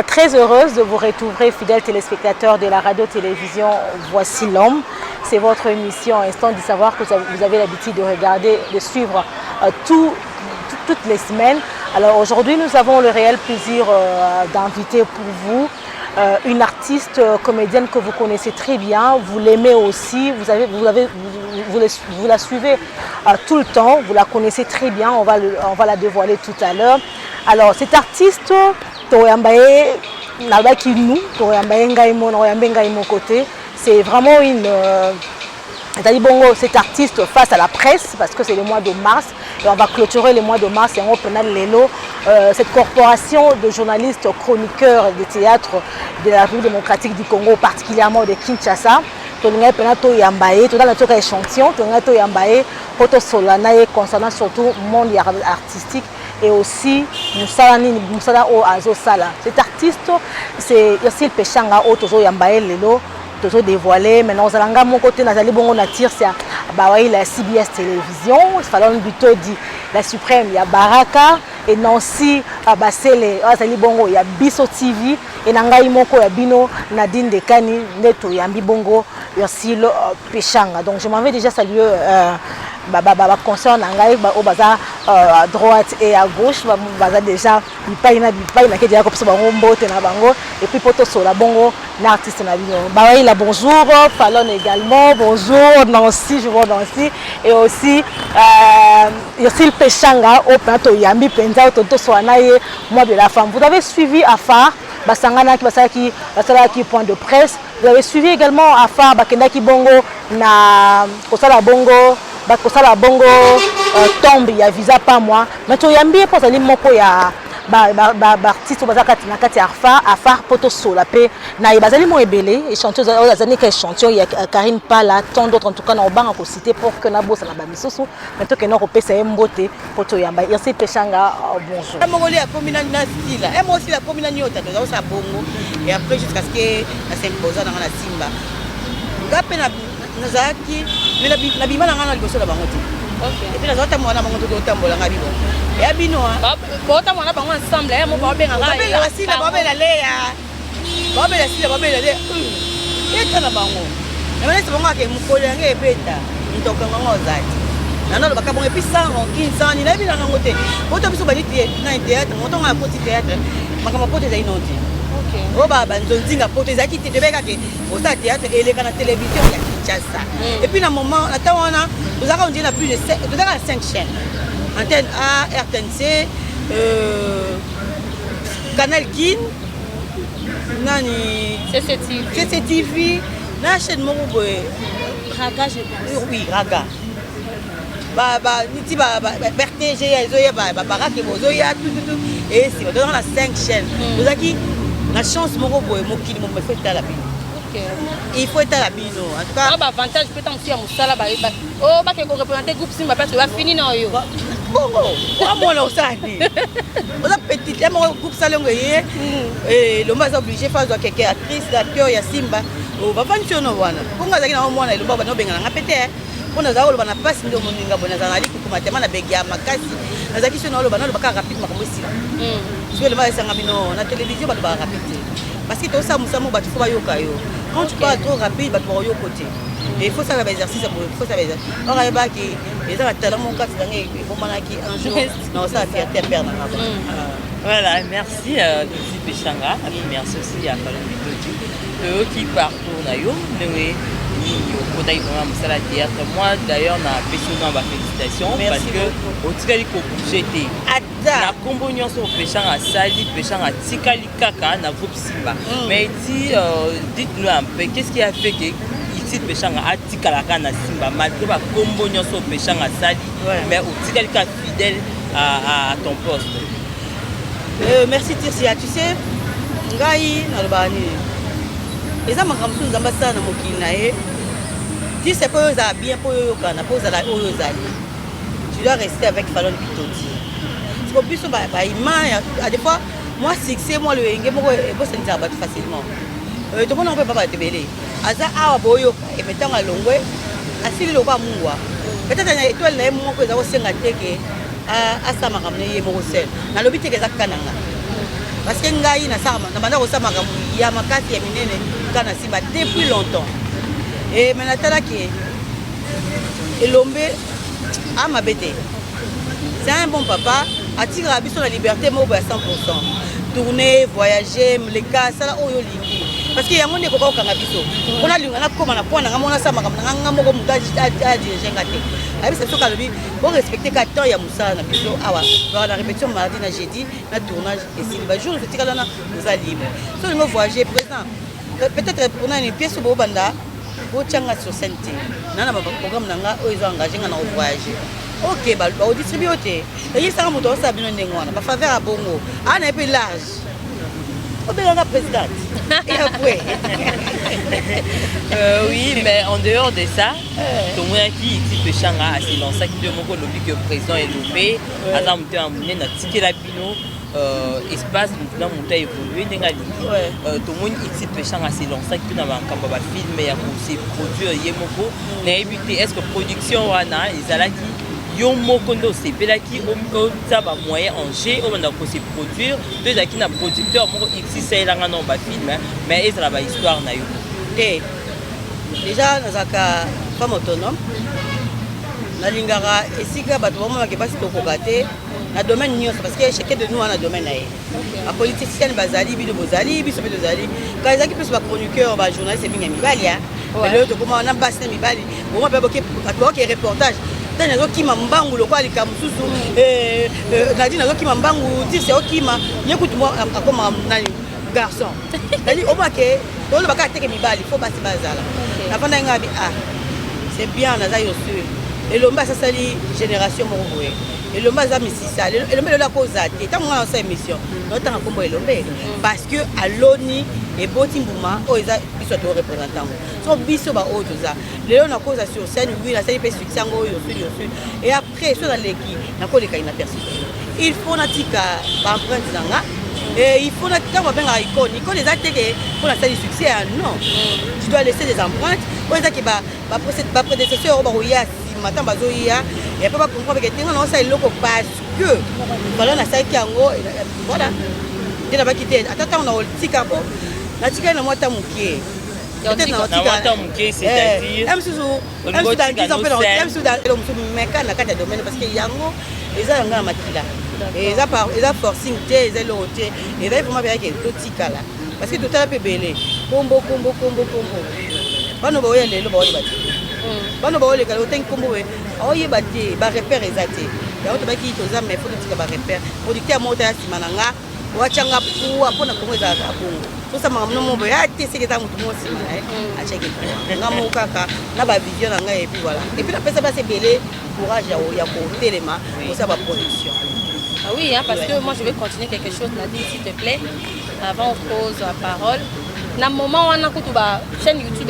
Très heureuse de vous retrouver, fidèles téléspectateurs de la radio-télévision Voici l'homme. C'est votre émission Instant du savoir que vous avez l'habitude de regarder, de suivre toutes les semaines. Alors aujourd'hui, nous avons le réel plaisir d'inviter pour vous une artiste comédienne que vous connaissez très bien, vous l'aimez aussi, vous la suivez tout le temps, vous la connaissez très bien, on va la dévoiler tout à l'heure. Alors cette artiste, c'est vraiment cette artiste face à la presse, parce que c'est le mois de mars, et on va clôturer le mois de mars et on reprend l'élo. Cette corporation de journalistes, chroniqueurs de théâtre de la République démocratique du Congo, particulièrement de Kinshasa, concernant surtout le monde artistique et aussi cet artiste, c'est Yossil Pechanga, toujours dévoilé. Maintenant, on a mon côté, on a tiré la CBS télévision, il dit la suprême, il y a Baraka, et Nancy, Basele, il y a Bisso TV, et Nangaï Moko, il y a Bino, Nadine Dekani, Neto, il y a Mbibongo, Yossil Pechanga. Donc, je m'en vais déjà saluer concerne au bazar à droite et à gauche, déjà et puis poto sola bongo l'artiste na bonjour Fallon également, bonjour Nancy, je vois Nancy, et aussi Yossil Pechanga au plateau Yambi Penza Toto Soanaye, moi de la femme. Vous avez suivi Afar Basangana qui point de presse. Vous avez suivi également Afar Bakendaki Bongo na Kosala Bongo bakosala bongo tombe ya visa pas moi mais to yambi pour ça moko ya artiste bazaka na kati afar poto sola pe na bazali mo ebele et chanteuse azani ka chanteur ya Karine Pala, tant d'autres en tout cas na obanga ko citer pour que na bossa na ba misusu mais to que na ko pesa mbote poto yamba Yossil Pechanga. Bonjour mongoli a commis na style et moi aussi la commis na nyota de ça bongo et après jusqu'à ce que na s'imposer dans la simba ngape na nazaki na bima na ngana liboso la bango ti. OK. Et puis nazota mwana bango to tambola ngabi bon. Ya bino ha. Bota mwana bango ensemble ya mo ba benga ngala. Ba la sila ba bela le ya. Ba bela sila ba bela le. Eta na bango. Na mwana se bango ke mukolo yange ebeta. Ntoka ngo zati. Nana ba ka bon et puis ça on kinsani na bina ngo te. Bota biso ba ni na théâtre, moto nga poti théâtre. Makama poti za inoti. OK. O baba nzonzinga poti za kiti tebeka ke au théâtre et les canaux télévision. Et puis, dans le moment, nous avons dit plus de 5 chaînes. Antenne A, RTNC, Canal Kin, CCTV, la chaîne Moroboé. Raga, je pense. Oui, Raga. BRTG, et c'est dans la 5 chaînes. Nous avons la chance Moroboé, Mokili, mon fait à la vie. Il faut être à la bino. En tout cas, avantage peut-être aussi à Moussala. Oh, bah que représenter groupe Simba parce que va finir non yo. Bon, moi on ça dit. On a petit groupe salon et le mas obligé faire quelqu'un actrice, acteur ya Simba. Oh, va pension no wana. Kunga zaki na mwana le baba no benga na pété. On a zalo bana passe ndo moninga bona zanali ku matema na begia makasi. Na zaki sio no bana lo baka rapide makambo sila. Parce que le mas sanga bino na télévision ba rapide. Parce que tout ça musamu ba tu faut ba yoka yo. Quand tu parles trop rapide, tu vas au côté. Et il faut savoir l'exercice, il faut savoir l'exercice. On a les gens talent mon cas, c'est un jour, non, ça va faire perdre. Voilà, merci Yossil Pechanga, merci aussi à Fallon Bitoti, qui parcourt d'ailleurs, moi d'ailleurs, on a fait ma félicitation parce que au Tikali j'étais na combo nyonso Pechanga sali Pechanga Tikali kaka na groupe Simba. Mais dites-nous un peu, qu'est-ce qui a fait que Yossil Pechanga a Tikala na Simba malgré la combo nyonso Pechanga sali, mais au Tikali fidèle à ton poste. Merci Tirsia, tu sais, ngai na lobani. Eza makamsu nzamba sana mokili na ye. Si c'est pour eux bien pour eux kana pour za la ozali. Tu dois rester avec Fallon Bitoti. C'est pour plus à des fois moi succès moi le ngé moko e bo sentir battre facilement. Tout le monde on peut pas te belé. Aza awa boyo e metanga longwe asili lo ba mungwa. Peut-être na étoile na mo ko za ko senga teke a sama kamne ye moko sel. Na lobi teke za kananga. parce que ngai na sama na banda ko sama ka ya makati ya minene kana simba depuis longtemps et maintenant que Elombe a ma bête. C'est un bon papa, attire à la liberté moi à 100%. Tourner, voyager, les cas, ça là oh yo lingi. Parce qu'il y a mon école au Cangabiso. On a l'ingana comme on a point, on a ça, on a mon montage à diriger gâté. Avec cette chose pour respecter 4 ans, il y a Moussa na biso. Ah ouais, la répétition mardi na jeudi, na tournage et si le jour je tire là nous a libre. Si on voyager présent, peut-être pour une pièce au Banda. Pour tchanga sur scène nana ba programme nanga o ils ont engagé na voyager OK ba o distribuer oté et ça moto ça bino ndengwana ba faveur à bongo ana peu large o be la présidente et après oui mais en dehors de ça tout le monde qui type changa c'est dans ça qui de moko lobby que président est loupé ana muté amune na tikela bino espace maintenant monta évoluer ndenge alingi tout le monde ici péchant à s'élancer qui na bakamba ba film ya ko se produire yemoko na éviter est-ce que production wana ezalaki yo moko ndo sepelaki o taba moyen en G o banda ko se produire deux aki na producteur moko ici c'est langa non ba film mais ezala ba histoire na yo déjà nazaka femme autonome na lingara esika bato bomona ke basi tokokate na domaine nyonso parce que chacun de nous a un domaine na ye la politicienne bazali bido bozali biso bido zali quand ils ont plus ba chroniqueur ba journaliste binga mibali ya mais le comment on a basse na mibali bon ba boke reportage dans nazo kima mbangu lokwa likamususu nadi nazo kima mbangu dire c'est okima nyekutu moi akoma nani garçon nadi o make to le baka teke mibali faut basi bazala na panda ngabi c'est bien naza yo sûr et l'omba ça sali génération morboé et l'omba za misisa et l'omba la cause ate tant moi ça émission notamment comme l'omba parce que aloni et botimbuma o eza biso to représentant so biso ba o toza lelo na cause sur scène oui la sali pe succès ngo yo sur et après sur dans l'équipe na ko le ka inaperçu il faut natika ba empreinte nanga et il faut natika ba benga icône les attaquer pour la salle succès non tu dois laisser des empreintes pour ça que ba prédécesseur ba roya matin bazoya et pas comprendre que tinga non ça il loko parce que voilà na ça qui ango voilà dina ba quitter attends on a tika po na tika na mwata mukie peut-être na mwata mukie c'est-à-dire même dans 10 ans même sous dans le meka na kata domaine parce que yango eza nga makila et eza forcing té eza loté et là vraiment bien que to tika là parce que tout à peu belé combo bano ba oyele lo ba oyeba bano ba oyele ka otengi kombo we oyeba te ba repère ezate ya oto ba ki toza mais faut tika ba repère producteur mota ya simananga wachanga puwa pona kombo za kabungu so ça mama no mo ya te c'est que ta mutu mo simana a cheke ngamo kaka na ba vision nga et puis voilà et puis la personne ba se belé courage ya ko telema pour ça ba production. Ah oui, hein, parce que moi je vais continuer quelque chose, Nadine, s'il te plaît, avant on pose la parole. Dans le moment où on a une chaîne YouTube,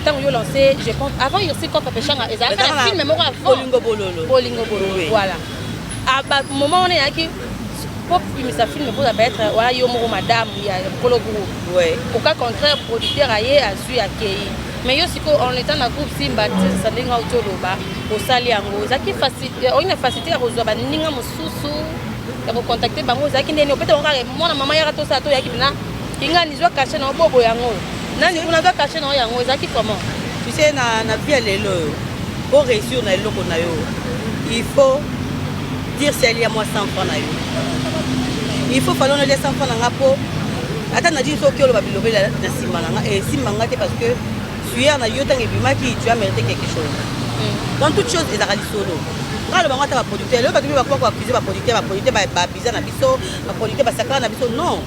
quand on a lancé, je pense, avant il y a aussi quand on a fait un film, mais moi avant. Bolingo Bololo, voilà. À ce moment où on est là, pop ça film pour être voilà yo moro madame il y a Polo Guru. Ouais. Au cas contraire, producteur aillé a su accueillir. Mais yo siko on est dans un groupe Simba ça ndinga utoloba au sali yango zaki facilité on a facilité à rezoba ninga mususu ya ko contacter bango zaki ndeni peut-être on a mona mama ya to sa to yaki bina inga nizwa caché na bobo yango nani kuna ga caché na yango zaki comment tu sais na vie lelo pour réussir na loko na yo il faut dire c'est lié à moi 100 francs na yo il faut falloir les 100 francs na ngapo ata na dit so ki lo ba bilobe na simana nga et simanga te parce que tu as mérité quelque chose. Dans toute chose, il a dit solo. Quand le banc a producteur, le bateau va pouvoir accuser ma producteur, va bizarre na biso, ma producteur va sacrer na biso. Non.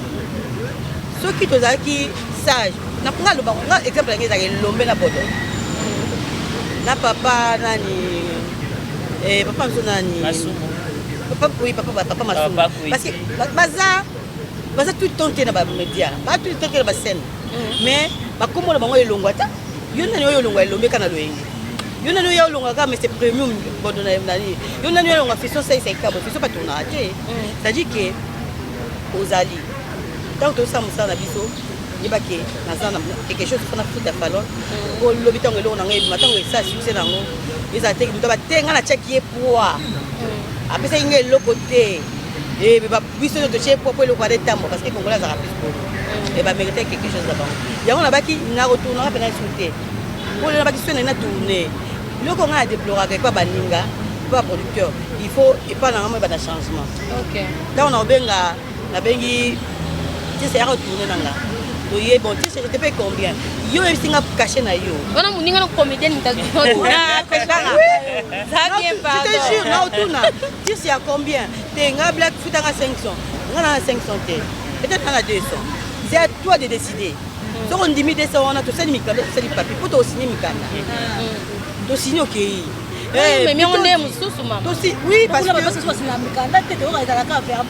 Ceux qui te qui sage. Na prend le banc, exemple il l'ombe na bodo. Na papa nani papa nani. Papa oui, papa Masumo. Parce que baza tout tenté na ba média, ba tout tenté na ba scène. Mais ba comme le banc elongwata yona nyo yolonga elombe kana loyengi yona nyo yolonga ka mais c'est premium bodona nani yona nyo yolonga fiso sai ka bo fiso pas tourna ate c'est-à-dire que ozali tant que ça musa na biso yebake nazana quelque chose qu'on a foutu à falon ko lobi tango lo na ngai matango ça succès nango ils a teki ba tenga na check ye poa après ça ingé le côté Et biso to chez pour le quoi d'état parce que Congolais ça plus pour et va mériter quelque chose là-bas. Il y a on a qui na retourner à peine sauter. Pour le baki na tourner. Le qu'on a déploré avec pas baninga, pas producteur. Il faut et pas dans un changement. OK. Là on a benga na bengi tu sais retourner dans là. Donc bon tu sais je te paye combien? Yo est singa caché na yo. On a moninga no comédien ni tazu. Ça vient pas. Je te jure na autouna. Tu sais à combien? Tenga black futa na 500. On a 500 t. Peut-être on a 200. C'est à toi de décider. Si on dit 200 on a tout ça ni mikanda, tout ça ni papier pour toi signer mikanda. To signer OK. Mais on est mususu maman. Oui parce que parce que c'est la mikanda tete on est dans la cave faire.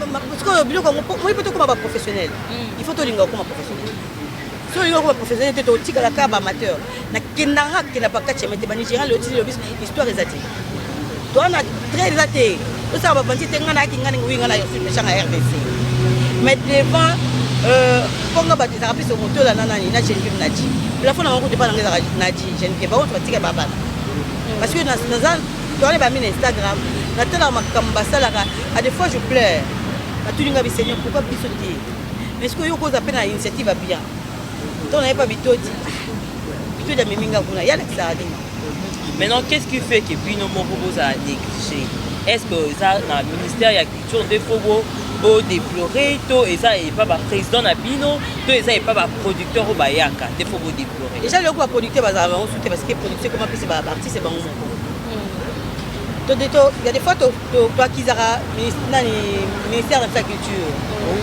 Parce que biloko moi peut comme un professionnel. Il faut to linga comme un professionnel. So yo comme professionnel tete o tika la cave amateur. Na kendanga kena pas katche mais te banijira le tili histoire ezati. Toi na très ezati. Tout ça va penser que ngana kingani winga na yo sur le RDC. Mais devant ponga bati ça rapide sur moto la nana ni na chenki naji. La fois na ngoko pas ngeza naji chenki ba on tika baba. Parce que dans dans les bamines Instagram, na tela makamba salaka à des fois je pleure. Na tulinga bi Seigneur pourquoi biso ti. Mais est-ce que yo cause à peine initiative bien. Ton n'avait pas bitoti. Bitoti ya miminga kuna ya ça. Maintenant, qu'est-ce qui fait que Bino Moroboza a négligé? Est-ce que ça, dans le ministère, il y a toujours des faux au déplorer, et ça n'est pas le président de Bino, et ça n'est pas le producteur au Bayaka, des faux déplorer. Déjà, le producteur, parce que le producteur, comment c'est artiste, c'est bon. Il y a des fois, toi qui as le ministère de la Culture.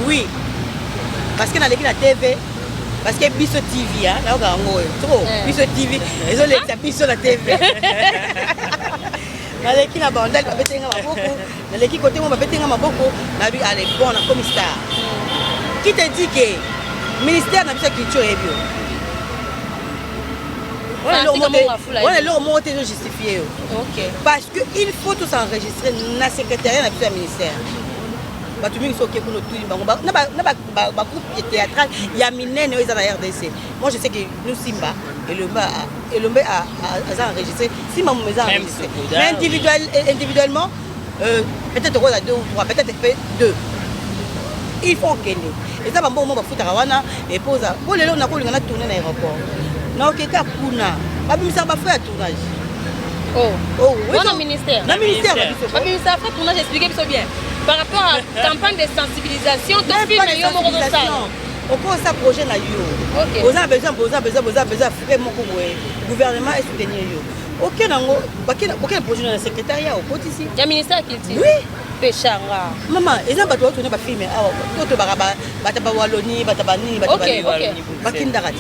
Oui. Parce que dans la TV, parce que Biso TV, là, Biso TV, ils ont les Biso la TV. Dans l'équipe, la bande, elle va péter un maboko. Dans l'équipe, côté, on va péter un maboko. Elle est bonne comme star. Qui te dit que le ministère de la Culture est bio? On est là au moment où tu justifié. Parce qu'il faut tout s'enregistrer dans le secrétariat du ministère. Batu mingi soki kuno tuli bango ba groupe théâtral ya minene eza na RDC. Moi je sais que nous Simba et le a enregistré Simba mo eza enregistré. Mais individuellement peut-être on a 2 ou 3 peut-être fait 2. Il faut qu'elle et ça ba mbongo ba futa wana et posa. Bo lelo na ko linga na tourner na aéroport. Na okeka kuna. Ba bimisa ba faire tournage. Oh, oui. Dans le ministère. Dans le ministère. Le ministère fait tournage expliquer bien. Par rapport à la campagne de sensibilisation, de film et yo moko ça. On commence à projet na yo. On a besoin faire mon gouvernement et soutenir yo. OK nango, aucun projet dans le secrétariat au côté ici. Il y a ministère qui dit. Oui. Péchanga. Maman, ils ont pas tourner ba film to baraba bataba waloni bataba nini bataba bakindarati.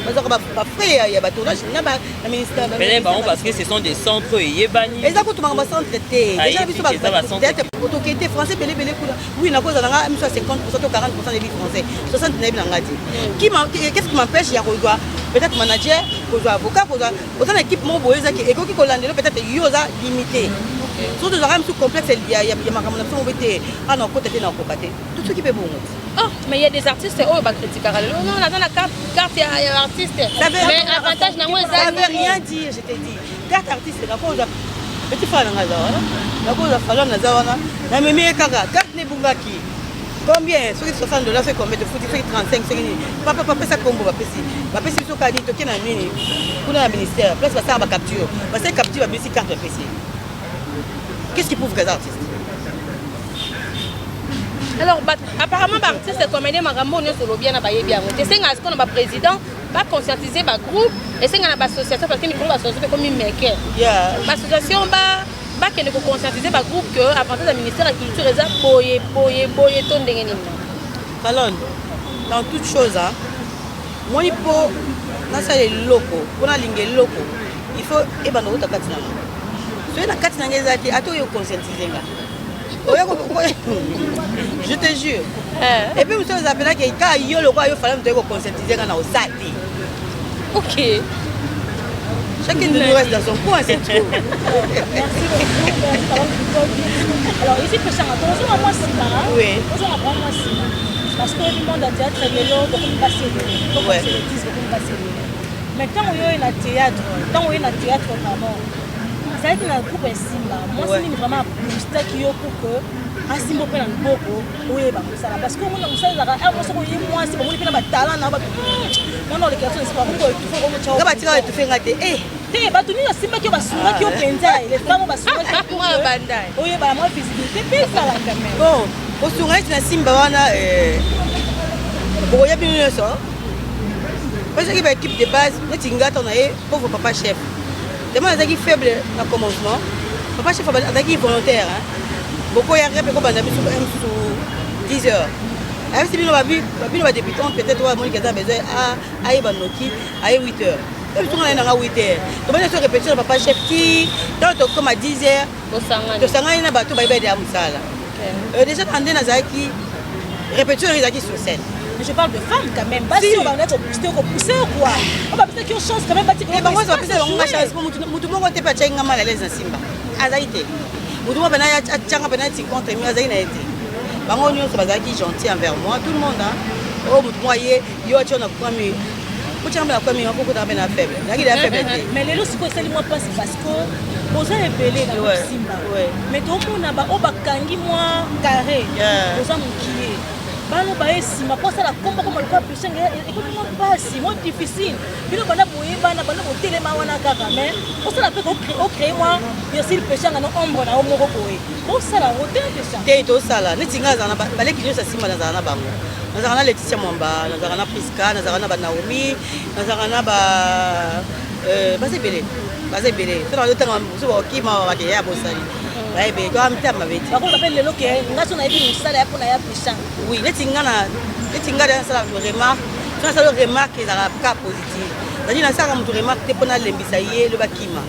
Ba frère ya ba tournage na ba ministère. Mais parce que ce sont des centres yebani. Ils ont tout ma centre té. Déjà biso ba autoquête français belé kula. Oui, na cause nga 50% ou 40% des livres français. 60 na bilanga ti. Qu'est-ce qui m'empêche ya kodoa peut-être manager, kodoa avocat, kodoa autant équipe mo boyeza ki eko ki kolandelo peut-être yoza limité. Surtout dans le complexe, il y a ma caméra non côté na kokate. Tout ce qui peut bon. Oh, mais il y a des artistes qui critiquent. Non, on a la carte artiste. Mais l'avantage n'a ça veut rien dire, je t'ai dit. Carte artiste, la cause petit frère na zawana. La cause fallo na zawana. Na meme kaka, carte ne bungaki. Combien? Sur $60 c'est combien de foot? Il fait 35 c'est papa ça combo va pesi. Va pesi so kadi to kena nini. Kuna ministère, place va ça ba capture. Parce que capture va pesi carte pesi. Qu'est-ce qui prouve que les artistes? Alors, apparemment, les artistes, c'est comme des maramons, ils sont bien à bien. Et c'est ce qu'on a président, pas conscientiser le groupe, et c'est une association parce qu'il faut associer comme une maker. L'association, qui faut conscientiser le groupe que, à partir du ministère de la Culture, ils ont boyé ton dégaine. Alors, dans toute chose, moi, il faut, dans les locaux, pour les locaux, il faut, et ben, nous, soki na kati na ngai ezalaki ata oyo conscientiser nga je te jure et puis mosusu ezapelaki kaka yo lokola yo fala moto oyo conscientiser nga na osala te ok chacun de nous reste dans son coin c'est tout alors ici Péchanga tozonga mwa nsima tozonga vraiment mwa nsima parce que le monde ya théâtre lelo bokomi baselele bokomiseletise bokomi baselele mais ntango oyo na théâtre pardon c'est un groupe Simba. Moi, c'est vraiment un qui pour que asimba mpe na loboko oyeba mosala parce que omona mosala ezalaka moso koye mwasi bamoni mpe na batala na mwana olekela so esika bakoki nga batika etufe nga te te bato nini basimbaki yo basungaki yo mpenza elefamo basungaki oyebala mwa visibilité mpe esalaka même bon kosunga neti na simba wana bokoya bino nyonso pasaki baéquipe de base neti nga ntango na ye pauvre papa chef tellement azalaki faible na commencement papa chef azalaki volontaire bokoya repe kobanda biso mosusu 10 heures ayebisi bino babino badébutant peut-être oyo amoniki aza besoin ayeba noki aye 8 heures biso nga naye nanga 8 heures tobandi so répétition na papa chef ti ntango tokoma 10 heures tosangani na bato bayeba ya mosala déjà ande nazalaki répétition ezalaki sur scène. Mais je parle de femmes quand même. Bah si on va mettre pousser quoi. On va peut-être qu'il y a une chance quand même. Mais bon, on va peut-être une chance. Mutu mongo te pa chenga mal à l'aise na simba. Azaïté. Mutu mongo bana ya changa bana ti contre mi azaïna été. Bango nyonso bazaki gentil envers moi, tout le monde hein. Oh mutu moi yo chona kwa mi. Kuchamba kwa mi ngoko ta bena faible. Naki la faible. Mais les lorsque c'est moi pas parce que oza rebelle na simba. Mais tout le monde ba obakangi moi carré. Oza mukié. Bano ba esima posa la komba comme le quoi plus écoute-moi pas si moi difficile bino bana boye bana botelema wana kaka mais posa la peut créer moi bien sûr le péché na ombre na omoko boye posa la hotel de ça te to sala neti nga za na baleki nyonso simba na za na bango na za na Laetitia Mwamba na za na Priska na za na ba Naomi na za na ba bazebele to na lotanga so ba okima ba ke ya bosali. Oui, mais toi, tu as dit. Par contre, appelle le local. On a son avis, ça là pour la puissance. Oui, les tingana ça la remarque. Ça la remarque est la cas positive. C'est-à-dire ça comme tu remarques tu peux na lembisaye le bakima.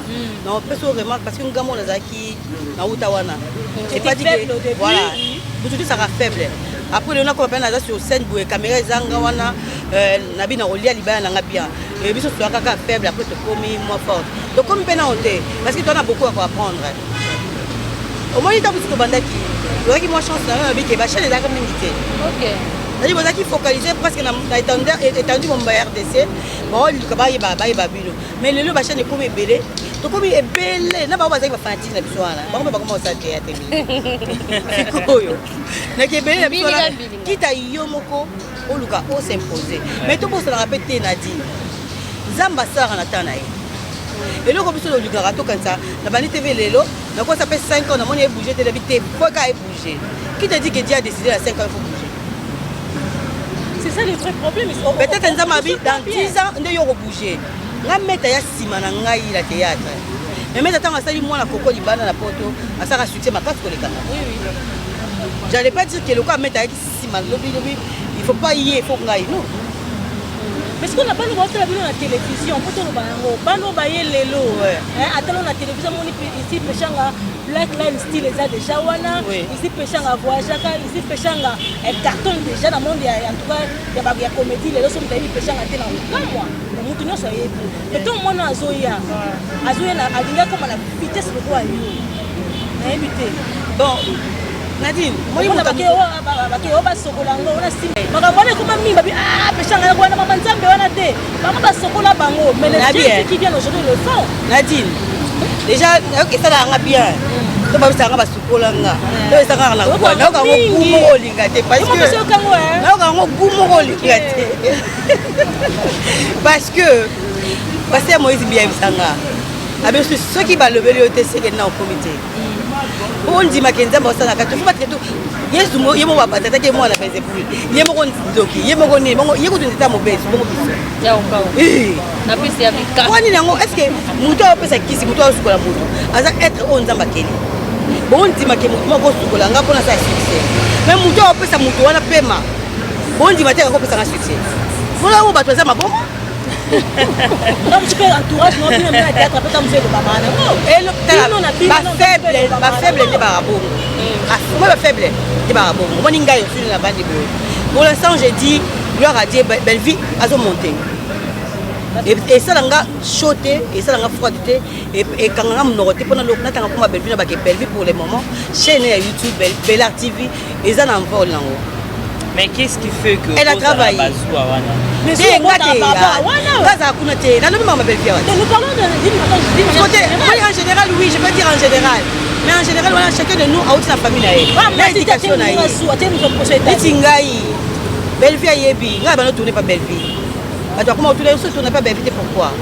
Non, peut se remarque parce que ngamo nazaki na utawana. C'est pas dit que voilà. Tout ça sera faible. Après on a qu'on appelle sur scène pour caméra zanga wana nabi na olia libaya na ngabia. Et biso soit kaka faible après te promis moins forte. Donc comme pena honte parce que tu en as beaucoup à apprendre. Au moins, il y a beaucoup de bandes qui ont chance d'avoir un chaîne est d'accord minité. Ok. C'est-à-dire que vous focalisé presque étendu mon RDC. Bon, il y a mais le lieu chaîne est comme belé. Donc comme il est belé, n'a pas besoin de faire un petit soir. Bon, on va commencer à dire. C'est quoi yo? N'a que belé la soir. Qui t'a yomoko au luka au s'imposer. Mais tout le monde se répète Nadine. Zamba sara na tanaï. Et là, comme ça, le garato comme ça, la banni TV Lelo, donc ça fait 5 ans, on a bougé, tu as bouger. Qui te dit que Dieu a décidé à 5 ans, il faut bouger? C'est ça le vrai problème. Peut-être que dans 10 ans, on a bougé. La mettre à Simana la théâtre. Mais maintenant, on a sali moi la coco libana la poto, à ça succès ma casse pour les camarades. Oui, oui. J'allais pas dire que le cas mettre à Simana, il faut pas y aller, il faut que non. Parce qu'on n'a pas le droit de la télévision, pour tout le monde, pas nous bailler les lots. Attends, la télévision, ici, Péchanga, Black Line Style, les a déjà wana. Ici, Péchanga, Voyagaka, ici, Péchanga, elle cartonne déjà dans le monde. En tout cas, il y a des comédies, les lots sont d'ailleurs Péchanga, t'es dans le cas, moi. Mais nous tenons ça. Mais tout le monde a Zoya. Azoya, a comme la vitesse de quoi il a évité. Bon. Nadine, moi je suis mais les qui viennent aujourd'hui le font. Nadine, déjà, ok, ça l'a bien. Tu vas faire un soukolanga. Tu vas faire un soukolanga. Tu vas parce que Moïse bien avec ceux qui va lever le TC qui est dans le comité. On dit Makenza Bossana, tu fais pas tout. Yes, moi, il m'a pas attaqué moi la baisse plus. Il m'a dit Doki, il m'a dit, il m'a dit mon baisse, mon fils. Ya encore. Na pisi ya bika. Kwani nango est-ce que muto apesa kisi muto asukola muto. Aza être on nzamba keli. Bon dit make muto mako sukola nga pona sa succès. Mais muto apesa muto wana pema. Bon dit mateka ko pesa nga succès. Voilà où ba toza maboma. Non, tu peux entourage, non, tu n'as pas d'être après ta musée de maman. Ma faible est barabon. Moi, ma faible est barabon. Moi, je suis la bande de boue. Pour l'instant, j'ai dit, gloire à Dieu, belle vie, à son monter. Et ça, on a choté, et ça, on a froidité. Et quand on a monté, pendant le temps, on a belle vie pour les moments. Chaîne YouTube, Bella TV, et ça, on a envolé là-haut. Mais qu'est-ce qui fait que elle a travaillé? Mais c'est en général, oui, je peux dire en général. Mais en général, voilà, chacun de nous a aussi sa famille. L'éducation na belle-fille a yebi, nga ba no tourner pas belle-fille. Attends, comment tourner pas belle-fille pourquoi?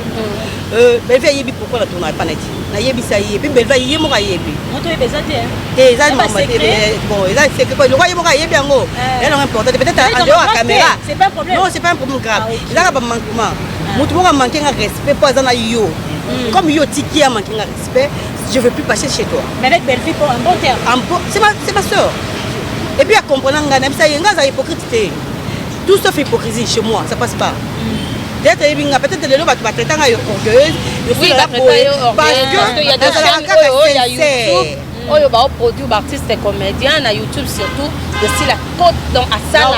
Belle-fille a yebi pourquoi la tourner pas net. Na yebi ça yebi, belle-fille yebi mo ka yebi. On te bezat hein. Et ça maman bon, et là c'est que quoi, le roi yebi mo ka yebi ngo. Elle est importante peut-être en dehors la caméra. C'est pas un problème. Non, c'est pas un problème grave. Il a pas manquement. Mutu mo ka manquer un respect pour ça na yo. Comme yo tiki a manqué un respect, je veux plus passer chez toi. Mais avec belle-fille pour un bon terme. C'est ma soeur. Et puis à comprendre ça y est hypocrite. Tout sauf hypocrisie chez moi, ça passe pas. Peut-être les gens vont traiter orgueilleuse. Oui, parce qu'il y a des chaînes il y a YouTube. Il y a produits d'artistes et comédiens, na YouTube surtout, de style la côte dans la salle.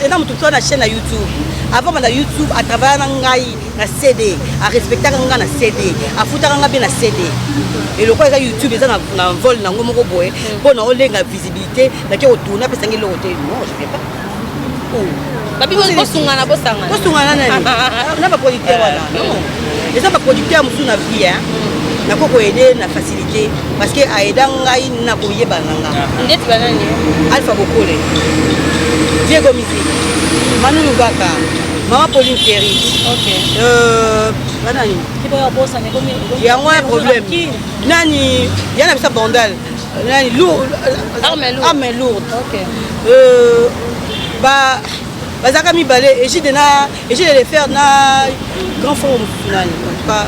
Et dans toute la chaîne à YouTube. Avant na YouTube, à travers na CD, à respecter na CD, à foutre bien na CD. Et le quoi YouTube est dans vol na ngomoko boy, pour na olenga visibilité, na qui retourne après ça ngi l'hôtel. Non, je fais pas. La Bible est sungana bosanga. Bosungana nani? Na ba producteur wala. Non. Les gens ba producteur musu na vie hein. Na ko aider na facilité parce que aida ngai na ko yeba nanga. Ndeti banani? Alpha Bokole. Diego Misi. Manu Lubaka. Maman Pauline Ferry. OK. Banani. Qui va bossa ne comme il y a un problème. Nani, il y a ça bandal. Nani lourd. Arme lourde. OK. Bazaka mi balé et j'ai de les faire na grand fond nani pas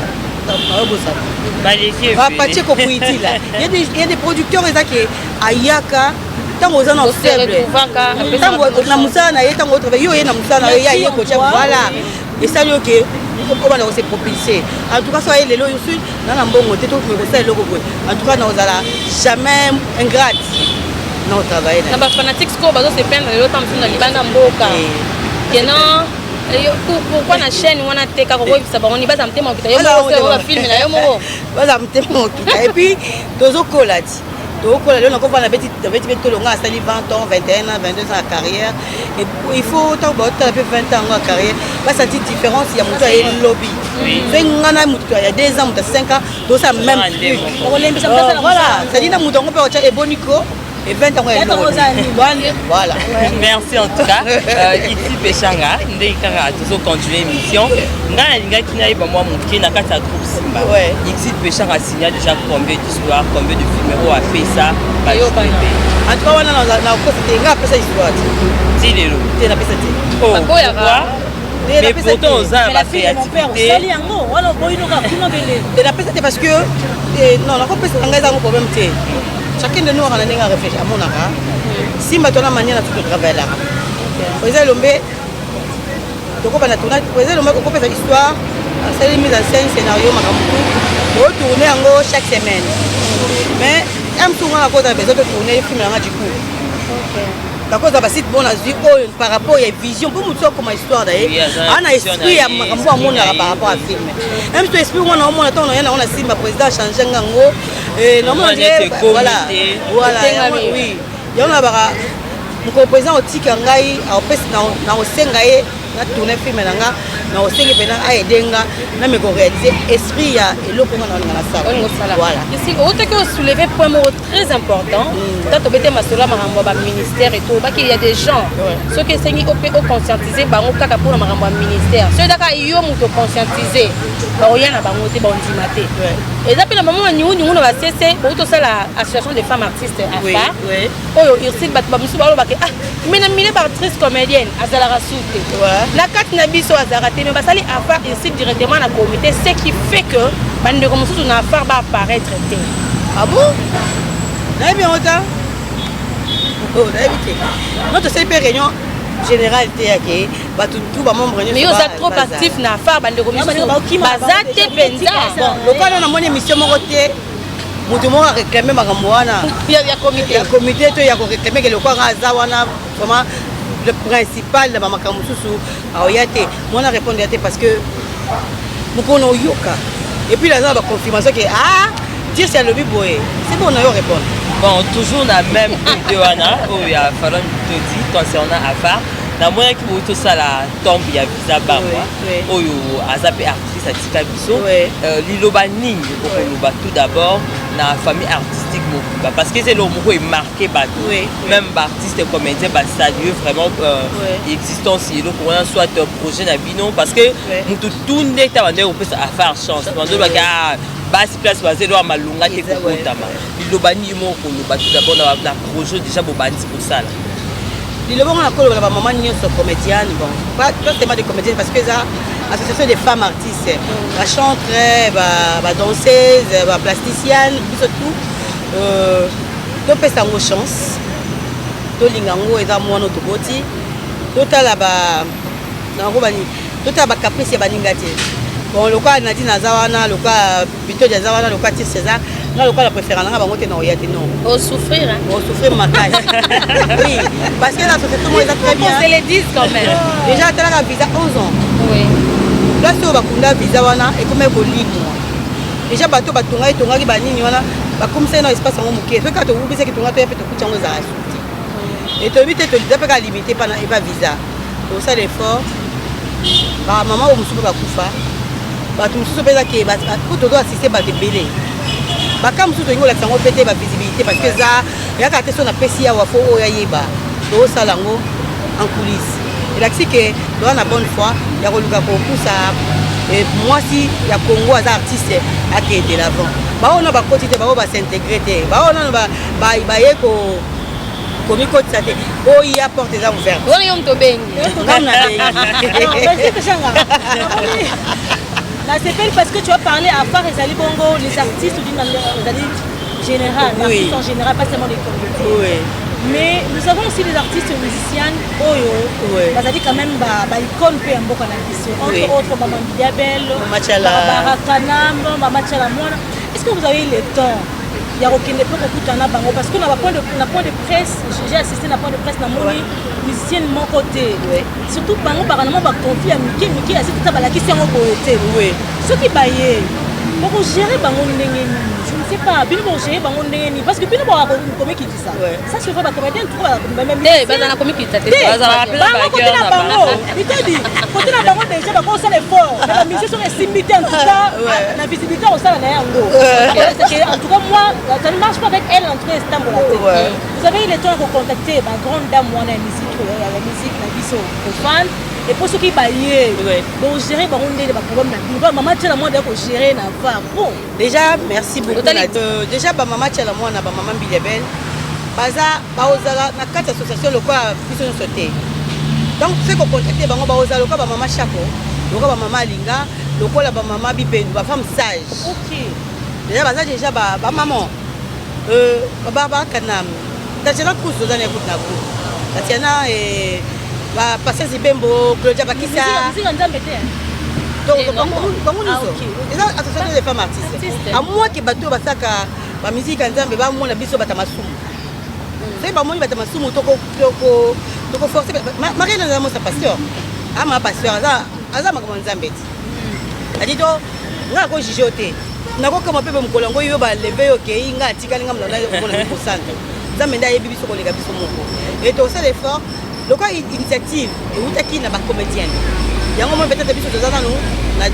bossa. Baléki. Pache ko puiti là. Il y a des producteurs qui ayaka tant aux ans faible. Tant na musana et tant autre yo na musana ya yeko voilà. Et ça yo que on va se propulser. En tout cas soyez les loyaux sud dans la mbongo te to ko ça logo. En tout cas na ozala jamais ingrate. Non, travailler. Na ba fanatics ko bazo se peindre le temps sur na libanda mboka. Kenan pourquoi na chaîne wana teka ko ça ba on y base am tema kita yo mo film na yo mo. Base am tema kita et puis tozo kolati. Donc on a compris la petite tout longa à 20 ans, 21 ans, 22 ans à carrière et il faut tant que tu as fait 20 ans à carrière, pas sentir différence, il y a mon et lobby. C'est ngana mutu il y a 2 ans, 5 ans, donc ça même truc. Voilà, ça dit na mutu on peut être bonico. Et 20 ans, voilà. Merci en tout cas. Ici Péchanga, nous allons toujours continuer l'émission. Nous allons moi montrer dans le groupe Simba. Ici Péchanga a signé déjà combien d'histoires, combien de films a fait ça. En tout cas, on a fait ça histoire. Dis-le. Tu as fait ça. Oh, pourquoi? Mais pourtant, on a la créativité. Parce que non, on a fait ça un problème. Chacun de nous a réfléchi à mon art. Si maintenant la manière de travailler là. Vous avez l'homme, donc on a tourné. Vous avez l'homme, on fait l'histoire, c'est les mises en scène, scénario, macamutu. On tourne en gros chaque semaine. Mais un tour à cause de besoin de tourner les films là du coup. À cause de site bon par rapport à une vision pour nous comme histoire d'ailleurs. On a esprit à macamutu à mon art par rapport à film. Même si esprit on a au moins on a si ma président changé en gros. Et normalement voilà oui il y en a bara mon président au tika ngai au pes na osenga ye na tourner film nanga na osenga pena aidenga na me ko réaliser esprit ya eloko na na sala voilà ici au te que soulever point mot très important tant obete masola marambo ba ministère et tout ba qu'il y a des gens ceux qui sengi au conscientiser bango kaka pour marambo ministère ceux daka yo muto conscientiser ba oyana bango te ba ondimate et ça pena maman ni na ba cc pour tout ça la association des femmes artistes AFA oyo irsit bat ba musu ba lo ba ah mais na mine par actrice comédienne azala rasute la carte na biso azara te mais basali AFA irsit directement na comité ce qui fait que bande comme ça na affaire va apparaître. Ah bon? N'a bien autant. Oh, d'habitude. Notre CP réunion générale était à tout ba membre réunion. Mais vous êtes trop actif na affaire bande comme ça. Bazate penza. Bon, le cas na mon émission moroté. Mutu mo réclamer makambo wana. Il y a comité. Il y a comité to ya ko réclamer que le quoi za wana vraiment le principal de makambo susu aoyate. Moi na répondre parce que mukono yoka. Et puis là, on a confirmation que dire c'est le boy. C'est bon, on a répondre. Bon, toujours la même idée où il y a fallu te dire concernant AFA. namonaki boyi tosala tombe ya visa bangwa oyo aza mpe artiste atika biso liloba nini okoloba tout d'abord na famille artistique mobimba parce que c'est le moko emarqué bato même baartiste comédien basalue vraiment existence eloko wana soit projet na bino parce que motu tunde ta bande opesa affaire chance bando baka basi place bazelo ya malunga te kokotama liloba nini moko okoloba tout d'abord na projet déjà bobandi kosala liloba ngana koloba ba maman nyonso comédienne bon pas seulement des comédiennes parce que ça association des femmes artistes la chanteuse ba danseuse ba plasticienne surtout to pesa ngo chance to lingango eza mwana toboti totala ba nango bani totala ba caprice ya baninga te bon loka Nadine azawana loka Bito azawana loka Tir César na loka la préférence nga bango te na oyate non au souffrir hein au souffrir makai oui parce que la société moi ça très bien on se les dit quand même déjà tala ka visa 11 ans oui là so bakunda visa wana et comme bolimo déjà bato batonga etongaki banini wana bakomisa na espace ngo muke fe ka to ubisa ki tonga to yape to kuchango za asuti et to bite to lidape ka limiter pana et pas visa to ça l'effort ba maman o musuba bakufa bato mususu peza ke ba to do assister ba debele baka mususu ngo la sango pété ba visibilité parce que ça ya ka te so na pesi ya wafo o ya yeba to sala ngo en coulisses et là que dans la bonne foi ya ko luka ko poussa et moi si ya Congo as artiste a qui était l'avant ba on a ba côté ba ba s'intégrer te ba on a ba ye ko comme côté ça te o y a porte des ouvertes on y on to bengi on a c'est pas parce que tu as parlé à part les bongo les artistes d'une général l'artiste en général pas seulement les communautés mais nous avons aussi des artistes musiciennes bah ça dit quand même bah icône peu en beaucoup entre autres Maman Diabel Barbara Kanam Maman Chala Mwana est-ce que vous avez le temps il y a aucun époque écoute en bango parce que on a point de presse j'ai assisté à point de presse dans mon musicienne mon côté surtout bango apparemment ba conflit à Miki à cette table qui c'est en côté ce qui baillé pour gérer bango ndenge je ne sais pas bien pour gérer bango ndenge parce que bien pour comme qui dit ça ça se fait ba comédien tout même ba na comme qui ça te bango côté na bango il te dit côté na bango déjà ba ça l'effort la musique sont estimité en tout cas la visibilité au sein na yango c'est en tout cas moi ça ne marche pas avec elle en tout cas Istanbul vous avez eu le temps de contacter ma grande dame moi la musique la biso fan et pour ceux qui baillent bon gérer ba on des problèmes na maman tela moi de gérer na va bon déjà merci beaucoup déjà ba maman tela moi na ba maman Bilebel baza ba ozala na quatre association loka biso sauté donc c'est qu'on contacter bango ba ozala loka ba maman Chapo loka ba maman Linga lokola ba maman Bipendu ba femme sage déjà baza déjà ba maman Barbara Kanam Tatiana Cruz ozana écoute na vous Tatiana et ba Patience Bembo Claudia Bakissa donc bango nous ils ont association des femmes artistes à moi qui bateau basaka ba musique nzambe ba mona biso batamasumu c'est ba moni batamasumu toko forcer Marie na mo sa pasteur ama pasteur aza makamo nzambe ati to nga ko jijote nako kama pepe mukolongo yo ba leve yo ke inga tikali nga mlona ko na ko sante nzambe nda yebi biso ko lega biso moko et to ça l'effort le quoi initiative et où qui n'a pas comédienne il y a un moment peut-être biso to zana no na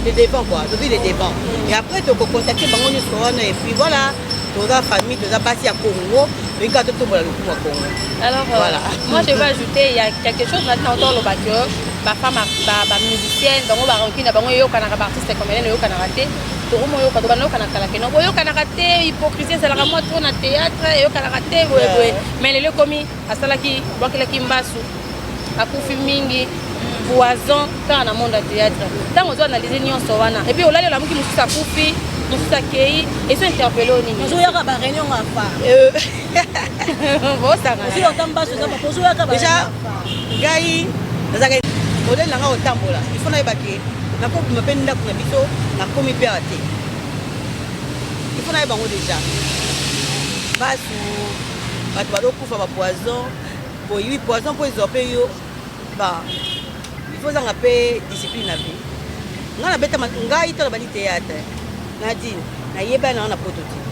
des dépens quoi depuis les dépens et après tu peux contacter bango ni soana et puis voilà toute la famille toute la partie à Congo et quand tu vois le Congo alors voilà moi je vais ajouter il y a quelque chose maintenant dans le bac ba femme ba musicienne bango ba rokina bango yo kana ba artiste comédienne yo kana raté to mo yo ka bana kana kala keno yo kana raté hypocrisie c'est la moi trop na théâtre yo kana raté mais le komi asalaki bakela kimbasu akufi mingi poison dans le monde du théâtre tant on doit analyser nyonso wana et puis olali la muki mususa kufi mususa kei et so interpeller au nini zo yaka ba réunion ngafa bo sanga si on tamba so ba pozo yaka ba déjà gai nazaka modèle nanga otambola il faut na ebake na ko mapenda kuna biso na komi pe ate il faut na ebango déjà basu bato badokufa ba poison bo oui poison po izope yo ba il faut zanga pe discipline na vie ngana beta ngai to bali théâtre Nadine na yeba na prototype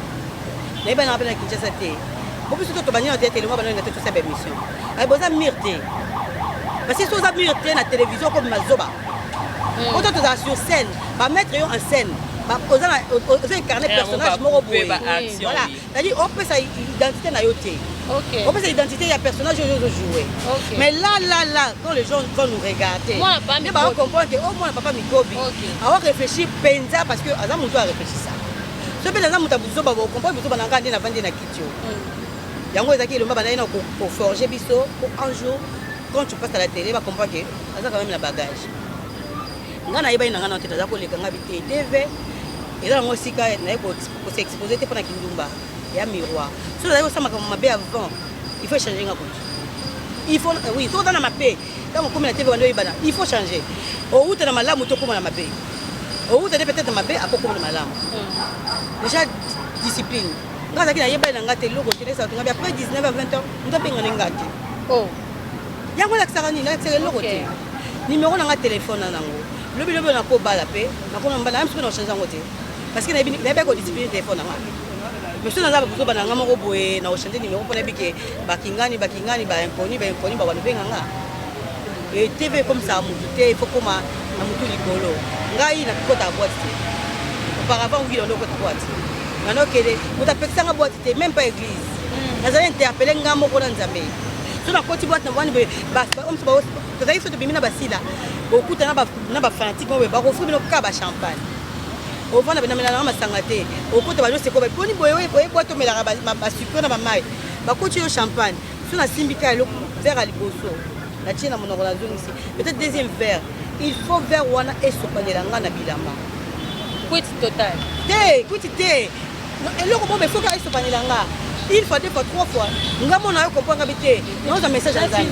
na yeba na Kinshasa te bo biso to bani na théâtre le mo bana na to sa émission ay boza mirte parce que si oza mur te na télévision comme mazoba oto tozala sur scène bamettre yo en scène oza incarné personnage moko boye voilà c'est-à-dire opesa identité na yo te opesa identité ya personnage oyo ozojouer mais là quand les gens vont nous regarder ne va comprendre que au moins papa Mikobi awa réfléchir penza parce que aza moto a réfléchi ça so pe aza moto abuzoba ba comprendre buzoba na ngandi na vandi na kitio yango ezaki elomba bana ina pour forger biso pour un jour quand tu passes à la télé va comprendre que aza quand même la bagage ngana yeba ina ngana tete aza koleka ngabi te TV et là, moi aussi, quand on s'est exposé pendant Kindumba, il y a un miroir. Si vous avez ça, avant, il faut changer. Il faut, oui, il faut dans ma paix. Quand on commence la TV, il faut changer. Au route, dans ma lame, on commence ma paix. Au route, peut-être ma paix, après, on ma lame. Déjà, discipline. Quand on a dit que après 19 à 20 ans, on a payé un gâteau. Oh. Il y a un accès, il y a un numéro dans le téléphone. Le billet on a pas balapé, on a balapé, on a changé en côté. Parce que les bébés ont discipliné téléphone. Monsieur n'a pas besoin d'un numéro pour changer numéro pour les bébés. Bakingani, inconnu, et TV comme ça, il faut comme un moutou ligolo. Ngai na côté à boîte. Auparavant, oui, on a côté boîte. Maintenant que vous avez fait ça boîte, même pas église. Nous avons interpellé Ngamo Kolanzamé. Sur la côté boîte, nous avons dit, vous avez fait de Bimina Basila. Beaucoup de gens fanatiques, ils ont offert un champagne. Au fond, ils ont sangaté. Au côté de c'est comme si ils avaient boîte de sucre dans ma maille. Ils ont champagne. Sur la symbika, ils ont verre à l'ibosso. La tienne à mon zone ici. Peut-être deuxième verre. Il faut verre wana et sopanelanga na bilama. Quit total. Quit. Et le robot, il faut qu'il sopanelanga. Une fois, deux fois, trois fois. Nous avons compris que nous avons un message à Zambie.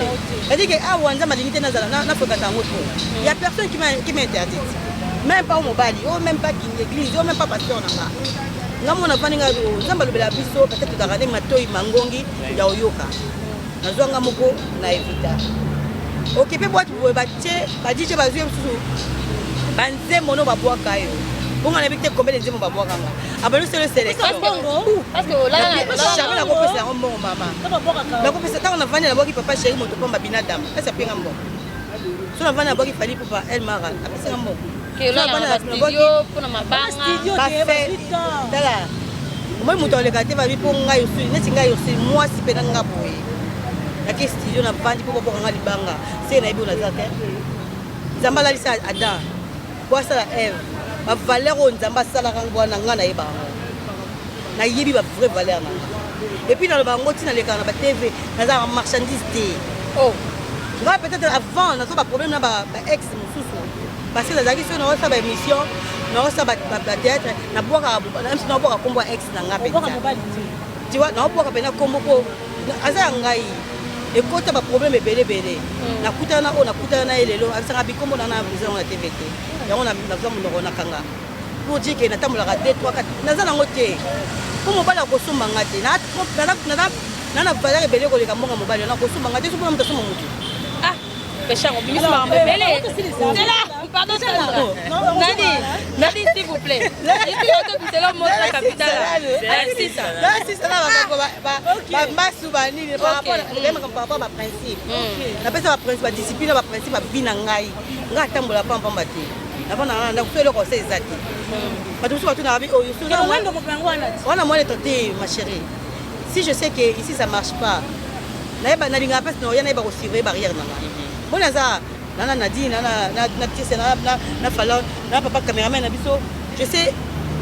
C'est-à-dire que ah, on a ma dignité dans la il n'y a personne qui m'interdit. Même pas au mobile, même pas l'église, même pas pasteur. Nous avons un biso, peut-être que nous avons matoi mangongi, ya oyoka. Nous avons un moko, na evita. Ok, peut boire pour bâtir, pas dire que bazué sous. Banze mono baboa kayo. On a évité combien de gens va boire après nous c'est le sélection parce que là jamais la compétition un bon maman la compétition quand on a vendu la boîte qui papa chéri moto pomba binadam ça fait un bon si on a vendu la boîte qui fallait pour pas elle mara après c'est un bon que là la studio pour na mabanga parfait dala moi moto le gâté va pour ngai aussi neti ngai aussi moi si pena ngaboy la que studio na vendu pour pour ngai libanga c'est na ibi on a zate zambala lisa ada quoi ça la Eve ma valeur on zamba sala rangwa na ngana yeba na yebi ba vraie valeur na et puis dans le bango tina le kana ba TV na za marchandise té oh là peut-être avant na so ba problème na ba ex mususu parce que la zaki so na sa ba émission na sa ba théâtre na boka na boka kombo ex na ngape tu vois na boka pena kombo ko aza ngai et quand tu as un problème belé na kutana o na kutana elelo abisanga bikombo na vision na TVT yango na vision mo na kanga pour dire que na tamula ka 2 3 4 na za nango te ko mobala ko sumba ngate na valeur belé ko le ka monga mobala na ko sumba ngate so pour mutasumo mutu ah péchant on ministre ma belé c'est là pardon Nadi s'il vous plaît ici c'est là montre la capitale c'est ça là ba masu ba nini par rapport à principe na pesa ba principe ba discipline ba principe ba bina ngai nga tambola pamba mbati na bana na ko le conseil zati ba tout ça tout na bi o yusu na wendo ko pangwana wana moi le toté ma chérie si je sais que ici ça marche pas na ba na linga pesa no yana ba ko suivre barrière na nga bona za nana Nadine na tisse na falon na papa caméraman na biso je sais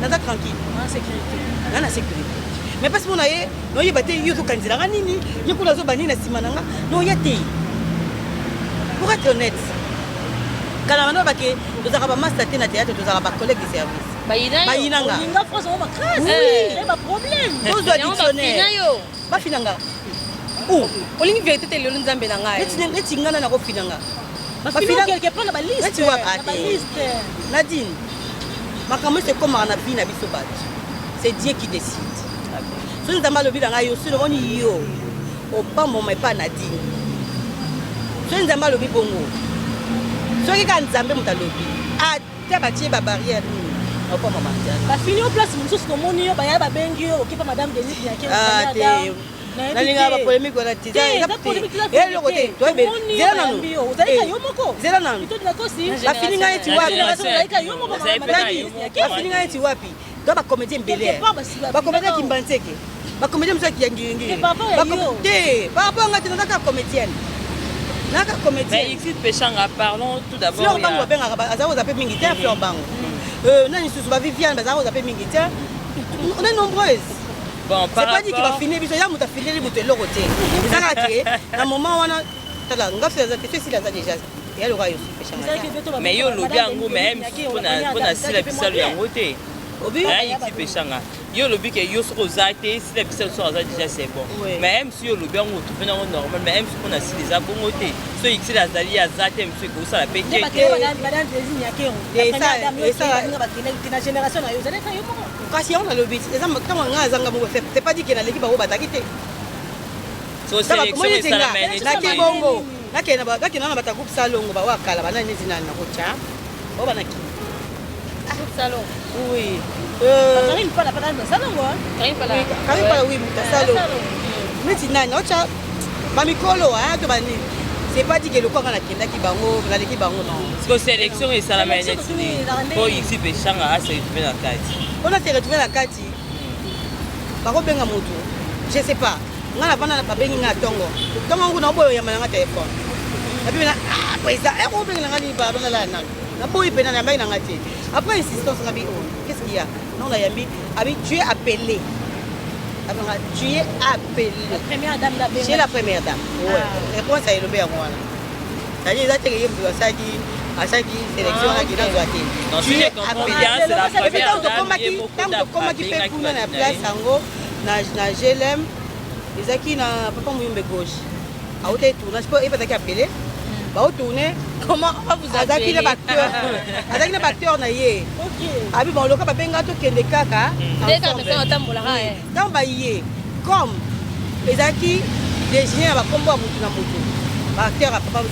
nana tranquille en sécurité nana sécurité mais parce que mon aye no yebate yuzu kanzira nini yekula zo bani na simananga no yate pour être honnête kana mano bake tozaka ba master na théâtre tozaka ba collègue de service bayinanga linga France on va craser c'est pas problème tous dictionnaire ba finanga oh olingi vérité te lelo nzambe na ngai neti ngana na ko finanga parce que quelque part la liste tu vois Nadine makambo c'est comme on a vu na biso bat c'est Dieu qui décide so nous avons le bilan yo sur on yo au pas mon mais pas Nadine so nous avons le bi bongo so ki kan nzambe mutalobi a te batie ba barrière ni au pas maman ba fini au place mususu to moni yo ba ya ba bengi yo okipa madame Denise ya ah nalinga ba polémique wana te ya loko te toyebe zela nanu zela nanu bafilinga eti wapi bafilinga eti wapi to bacomédien mbele bacomédien kimbanzeke bacomédien mosu akiyangiyengi te par rapport nga te nazaka comédienne naka comédienne mais ici Péchanga parlons tout d'abord Fleur Bango bengaka azaka ozape mingi te Fleur Bango nani susu ba Viviane bazaka ozape mingi te on est nombreuses. Bon, c'est pas dit qu'il va finir, il y a muta finir muta loko te. Ezanga te na moment wana tala ngafe za te ceci là déjà. Et alors yo Péchanga. Mais yo lobi yango même pona sila bisalo yango te. Obi ayi ti Péchanga. Yo lobi que yo soko zate si la bisalo so déjà c'est bon. Mais même si yo lobi yango tout venant normal mais même si pona sila za bongo te. So ixi la zali ya zate monsieur ko sala pe ke. Et ça génération na yo zali ka yo moko. Kasi on a le but. C'est pas dit qu'il y a l'équipe à Obatakite. So sélection et ça la mène. Naki bongo. Naki na bata groupe salon ba wa kala bana nezi na kocha. Oba naki. Groupe salon. Oui. Karine pas la salon quoi. Karine pas la. Karine pas oui muta salon. Neti nani ocha. Ba mikolo ha to bani. C'est pas dit que le corps na kenda ki bango, na l'équipe bango non. Parce que sélection et ça la mène. Pour ici Péchanga a se retrouver dans la carte. On a se retrouvé la kati. Bako benga moto. Je sais pas. Ngala bana na babengi na tongo. Tongo nguna boyo ya malanga téléphone. Na bi na président e ko benga ngani ba bana la na. Na boyo pena na mai na ngati. Après insistance ngabi oh. Qu'est-ce qu'il y a? Non la yambi abi tu es appelé. Après tu es appelé. La première dame d'Abé. C'est la première dame. Ouais. Réponse à Elobé à moi. C'est-à-dire ça que yembi wasaki asaki sélection na kina zoate. Non, si j'ai compris bien, c'est la première dame qui est beaucoup comment qui fait pour na place yango na GLM ezaki na papa muyumbe gauche. A hauteur tournage pour epata ki appelé. Ba tourner Comment vous avez azaki na batteur. Azaki na batteur na ye. OK. Abi bon loka ba benga to kende kaka. Dès que personne tambola hein. Dans ba ye comme ezaki désigner ba kombo mutu na mutu. Ba acteur papa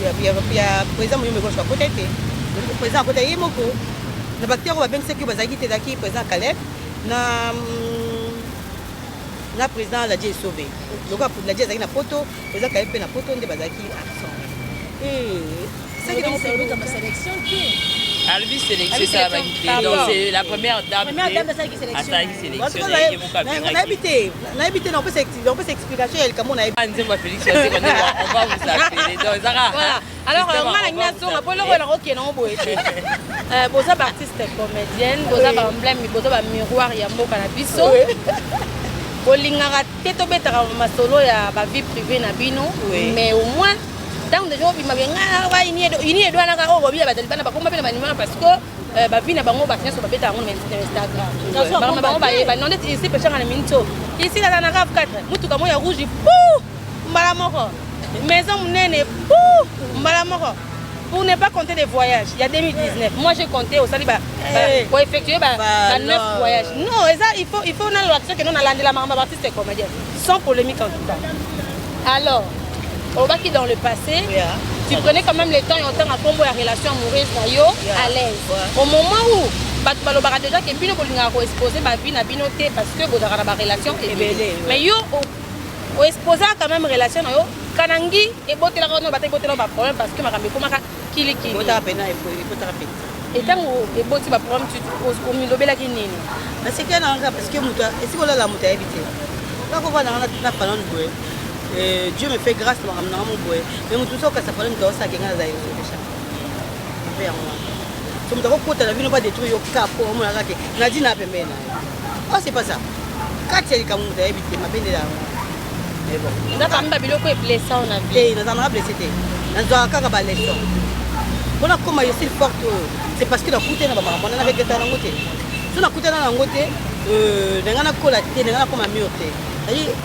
ya président muyumbe gauche ba côté te. Le président côté ye moko. Na ba acteur ba benga seki bazaki te zaki président Caleb na président la Dieu sauvé. Donc la Dieu zaki na photo, président Caleb na photo nde bazaki accent. C'est que c'est comme sélection qui. Albi sélection ça va quitter. Donc c'est la première dame. Première dame de ça qui sélection. On a habité on peut s'expliquer elle comment on a habité. On va vous appeler. Donc Zara. Voilà. Alors on a une nation après le rôle OK non boé. Boza artiste comédienne, boza emblème, boza miroir ya mboka na biso. Bolingaka te tobetaka masolo ya ba vie privée na bino mais au moins tant de gens bima benga wa ini edo naka o bobia batali bana bakoma pela manima parce que ba vie na bango ba nyonso babeta yango na Instagram bango ba non ici Péchanga na minto ici la na RAV 4 mutuka moya rouge pou mbala moko maison munene pou mbala moko. Pour ne pas compter les voyages, il y a 2019. Moi, j'ai compté au Saliba pour effectuer 9 voyages. Non, il faut une action que nous avons la maman artiste et comédienne. Sans polémique en tout cas. Alors, on va qui dans le passé, tu prenais quand même le temps et on t'a combo la relation amoureuse à l'aise. Au moment où tu as déjà que Bino Bolinga a exposé ma vie à Binoté parce que vous avez une relation est mais yo au exposé quand même relation yo kanangi et boté la no baté boté ba problème parce que makambe komaka kili bota pena il faut te rappeler et tant et boté ba problème tu au milobela ki nini na c'est que na parce que muta et si la muta éviter là ko va na falon boy Dieu me fait grâce na mon boy mais mutu so ka sa problème do sa kenga za yo déjà vers moi so muta ko kota la vie no pas détruire yo capo mo la ke na di na pembena oh c'est pas ça kati ka muta éviter ma bende la on a pas biloko est blessé on a vu nous en a blessé dans un cas ba leçon on a comme je suis forte c'est parce que la coûté na ba on a avec ta ngote so na coûté na ngote ngana kola te ngana comme mur te c'est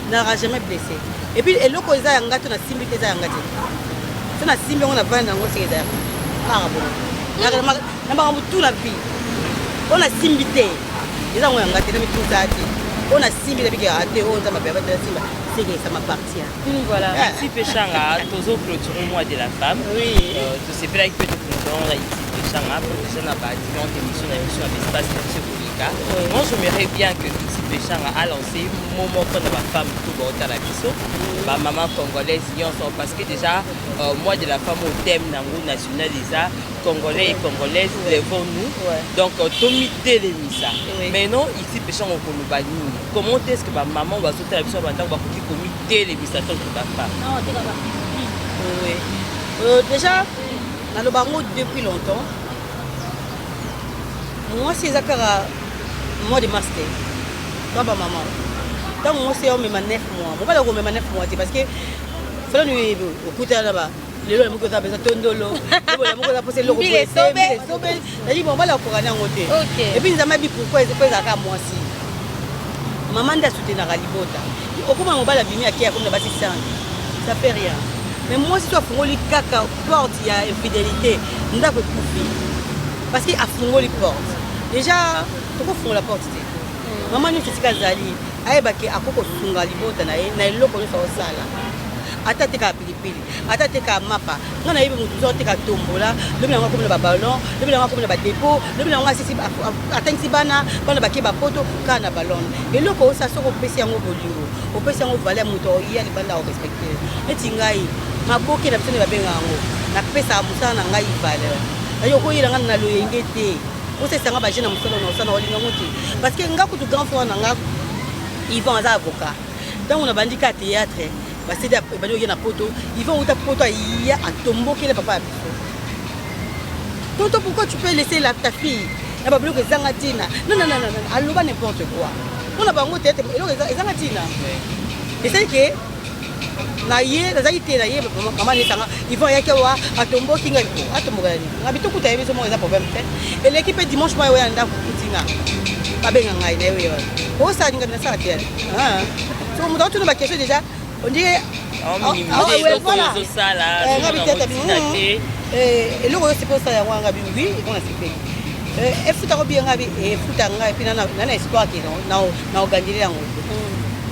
n'a jamais blessé et puis eloko eza yanga to na simbi te eza yanga te so na simbi on a vendre ngo c'est eza ah bon na ba mutu na vie on a simbi te eza ngo yanga te na mituza te on a simbi depuis que on a ma période de simba c'est que ça m'appartient. Voilà. Ici Péchanga, toujours clôturer mois de la femme. Oui. Tu sais pas que tu peux là ici Péchanga pour que ça n'a pas différentes émissions d'émission à l'espace de Moi, j'aimerais bien que Lucie Péchanga a lancé un moment pour la femme tout le monde à la biso, ma maman congolaise, parce que déjà, moi de la femme au thème national des arts, congolais et congolaises, lèvons-nous. Donc, tomité les misa. Mais non, ici Péchanga au Kolobani. Comment est-ce que ma maman va sauter la biso pendant que vous comité les misa tant que ta femme? Oui. Déjà, dans le baron depuis longtemps, moi c'est Zakara, moi de mars, toi ma maman. Tant moi c'est même 9 mois. Moi pas le même 9 mois parce que faut nous écouter là-bas. Les gens qui ont besoin de tondolo, les gens qui ont posé le robot. Je dis bon bah la courant en côté. Et puis ils ont dit pourquoi c'est pas Zakara moi aussi. Maman n'a soutenu la libota. Au comment on va la bimia qui a comme la base ça fait rien. Mais moi, si tu as fait caca porte, il y a infidélité, nous n'avons pas pu. Parce qu'il a fait les portes. Déjà, pourquoi font la porte? Maman, nous sommes Kazali. Aïe, baki, à quoi qu'on a libota, naïe, l'eau qu'on fait au sala. Atate ka pilipili, atate ka mapa. Non, naïe, nous sommes ka tombola, le bilan comme le ballon, le bilan comme le dépôt, le bilan si atteint si bana, quand le baki ba poto, kana ballon. Et l'eau qu'on ça sort au PC en bolingo, au PC en valeur moto, il y a les bandes à respecter. Et tingaï. Ma boke na bisone babenga ngo na pesa musana na ngai valeur ayo ko yira ngana lo yengete o se sanga ba jena musana na usana olinga ngoti parce que nga kutu grand frère na nga ils vont à avocat donc on a bandi ka théâtre ba c'est ba yo na poto ils vont uta poto ya atomboke le papa biso tonto pourquoi tu peux laisser ta fille na ba bloque zanga tina non aloba n'importe quoi on a bango tête zanga tina et c'est que na ye na zaite na ye maman ni tanga ils vont yake wa atombo kinga ko atombo gani ngabi to kuta yebeso mo eza problème peut et l'équipe dimanche moi ya nda kutinga babenga ngai na yo o sa ninga na sa tiel so mo to ba question déjà on dit et le c'est pour ça ya wanga bi oui on a fait et futa ko bien ngabi et futa ngai pina na espoir ki na organiser yango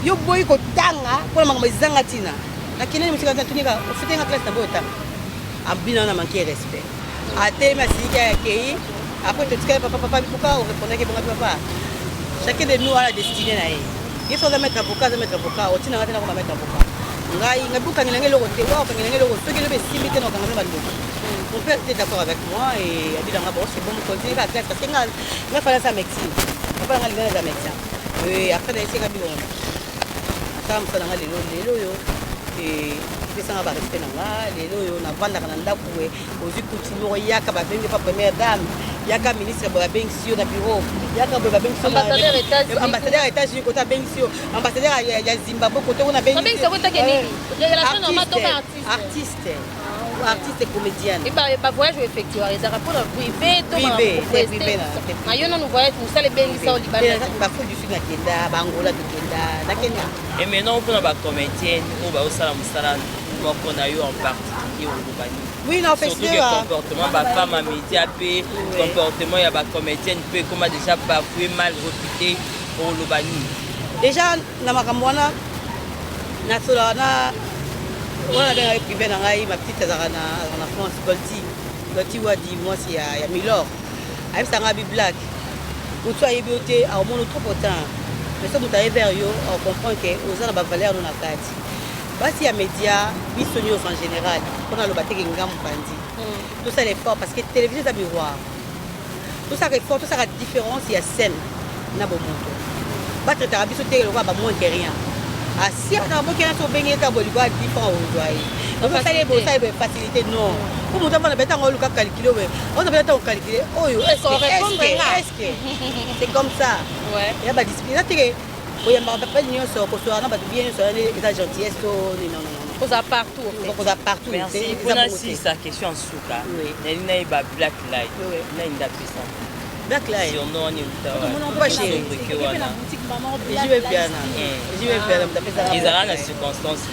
yo boy ko tanga pour mama zanga tina na kinene musika tunika ufutenga classe na bota abina na manquer respect ate masika yake après tu tika papa pourquoi on répondait que bon papa chacun de nous a la destinée na yeye il faut mettre avocat au tina ngata na mettre avocat ngai ngabuka ngilenge loko te wa ngilenge loko soki le besimite na kangana bando mon père était d'accord avec moi et abila ngabo c'est bon continuer la classe parce que nga fala sa médecine papa nga lingana za médecin et après d'ailleurs c'est ngabilo ata msana nga lelo yo epesanga barespect na nga lelo oyo navandaka na ndako we ozwi coutume moko yaka babengi pa première dame yaka ministre boye abengisi yo na bureau yaka boye babengisi ambassadeur ya états-unis kote abengisi yo ambassadeur ya zimbabwe kote kuna artiste comédienne et bah voyage effectué les arapes pour privé na yo non voyage pour ça les bengisa au Liban ba fou du sud na kenda ba Angola to kenda na Kenya et maintenant pour ba comédienne ou ba osala musala moko na yo en particulier au Liban. Oui, non, fait que comportement ba femme à média pe comportement ya ba comédienne pe comment déjà bafoué mal réputé au Liban. Déjà na makamwana na sola na on a bien privé na ngai ma petite azana na France Golti wadi moi c'est ya Milor aime sanga bi black ou toi yebioté a au monde trop autant mais ça vous avez vers yo on comprend que aux ana ba valeur na kati basi ya média bisoni en général on a le bateke ngam pandi tout ça l'effort parce que télévision ça miroir tout ça effort tout ça la différence il y a scène na bo moto battre ta biso te le ba moins que rien asi na boki na so bengi ta boli ba différent au doigt donc ça les beaux ça facilité non pour mutu afana beta ngolu ka calculer we on a beta on calculer oyo est-ce que c'est comme ça ouais il y a ba discipline ça tire oya mba pas nyo so ko so na ba bien so les gentillesse non cause à partout merci pour ainsi sa question souka nalina ba black light na inda pesa black light sur non ni utawa mon pas chéri je vais bien ils ont la circonstance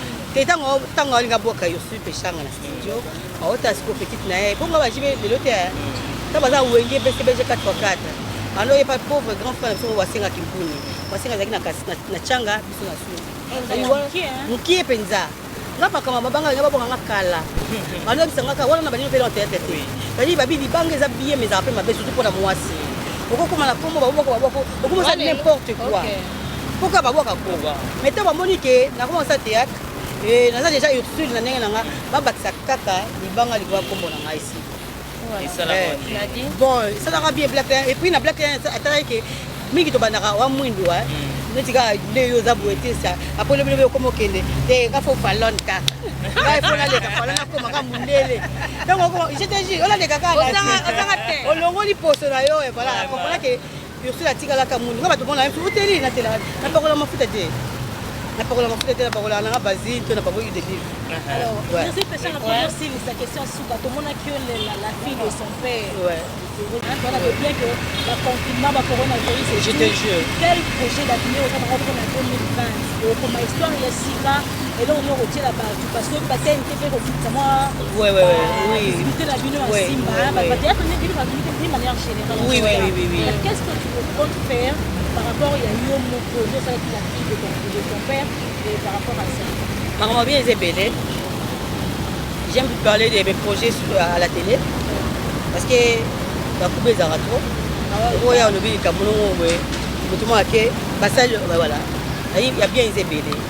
tango alinga boka yo super changa na studio aota siko petite na e bonga ba jibe lelo te ta baza wenge PCBG 4x4 ano ye pas pauvre grand frère so wasenga kimpuni wasenga zaki na changa biso na su mukie penza ngapa kama mabanga ngaba bonga ngakala ano bisanga ka wana na bani pe na tete te bani babi bibanga za biye mais après mabe surtout pour la moisi okokoma na kombo baboko okomasa n'importe quoi pourquoi babwaka ko mais to bamoni ke nakomasa théâtre naza déjà Ursule na ndenge nanga babakisa kaka libanga likwa kombo na ngai ici bon esalaka bien Black Lion et puis na Black Lion atalaki ke mingi tobandaka wa mwindu neti kaka nde yo oza boye te sa apres lobi okoma okende te ka fo falon kaka ngai fo naleka falon akomaka mundele donc jete olaleka kaka olongoli poso na yo voilà comprendre ke Ursule atikalaka mundu nga bato mona oteli natela napakola mafuta te napakola nanga basine to napakola huile d'olive. Alors, je sais que c'est la question sous tout le monde qui la fille de son père. Ouais. Voilà bien que le confinement va coronavirus. Je te jure. Quel projet d'avenir au Cameroun en 2020 et comme histoire il y a Sika et là on retient la base parce que parce qu'il était fait au bout de moi. Oui. Visiter la ville à Simba, peut-être d'une manière générale. Oui. Qu'est-ce que tu comptes faire par rapport à un projet sur la fille de ton père et par rapport à ça? Maman bien Isabelle. J'aime parler de mes projets à la télé parce que la coupe des aratos. Oh ya on oublie Cameroun tout le monde qui passage voilà. Il y a bien Isabelle.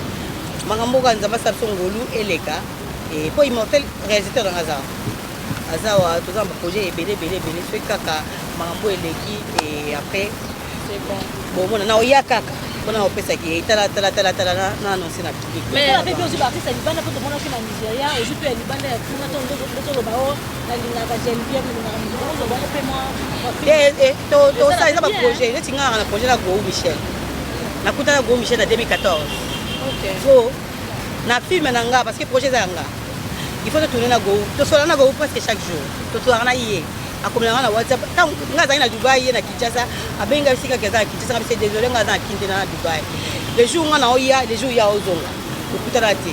Maman Ganzaba Sapsongolu et les gars et pour immortel réalisateur dans Gaza. Azawa tout un projet belé fait kaka Maman et l'équipe et après c'est bon. Bon on a ya kaka. On a opé ça qui est tala na annoncé na public. Mais avec aussi artiste Libanda pour monde qui na Nigeria et je peux Libanda kuna to bao na linga ka bien na ba pe moi to ça c'est pas projet le tinga na projet la Go Michel na kuta na Go Michel en 2014. OK. So na film na nga parce que projet za nga il faut tourner na Go to so na Go presque chaque jour to tourner na yé akomela na WhatsApp nga za na Dubai na Kinshasa abenga sika kaza Kinshasa c'est désolé nga za kinde na Dubai les jours nga na oya les jours ya ozonga okutana te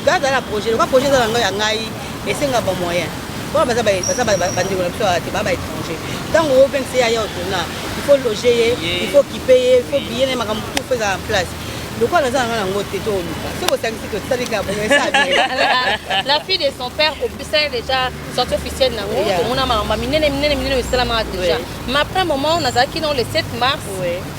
dans la projet le projet za nga ya ngai esenga ba moyen bon baza bandeko na biso te ba étranger tant au 26 ya otona il faut loger il faut équiper il faut bien makambo tout faire en place. La fille de son père c'est déjà sortie officielle mais après un moment on a le 7 mars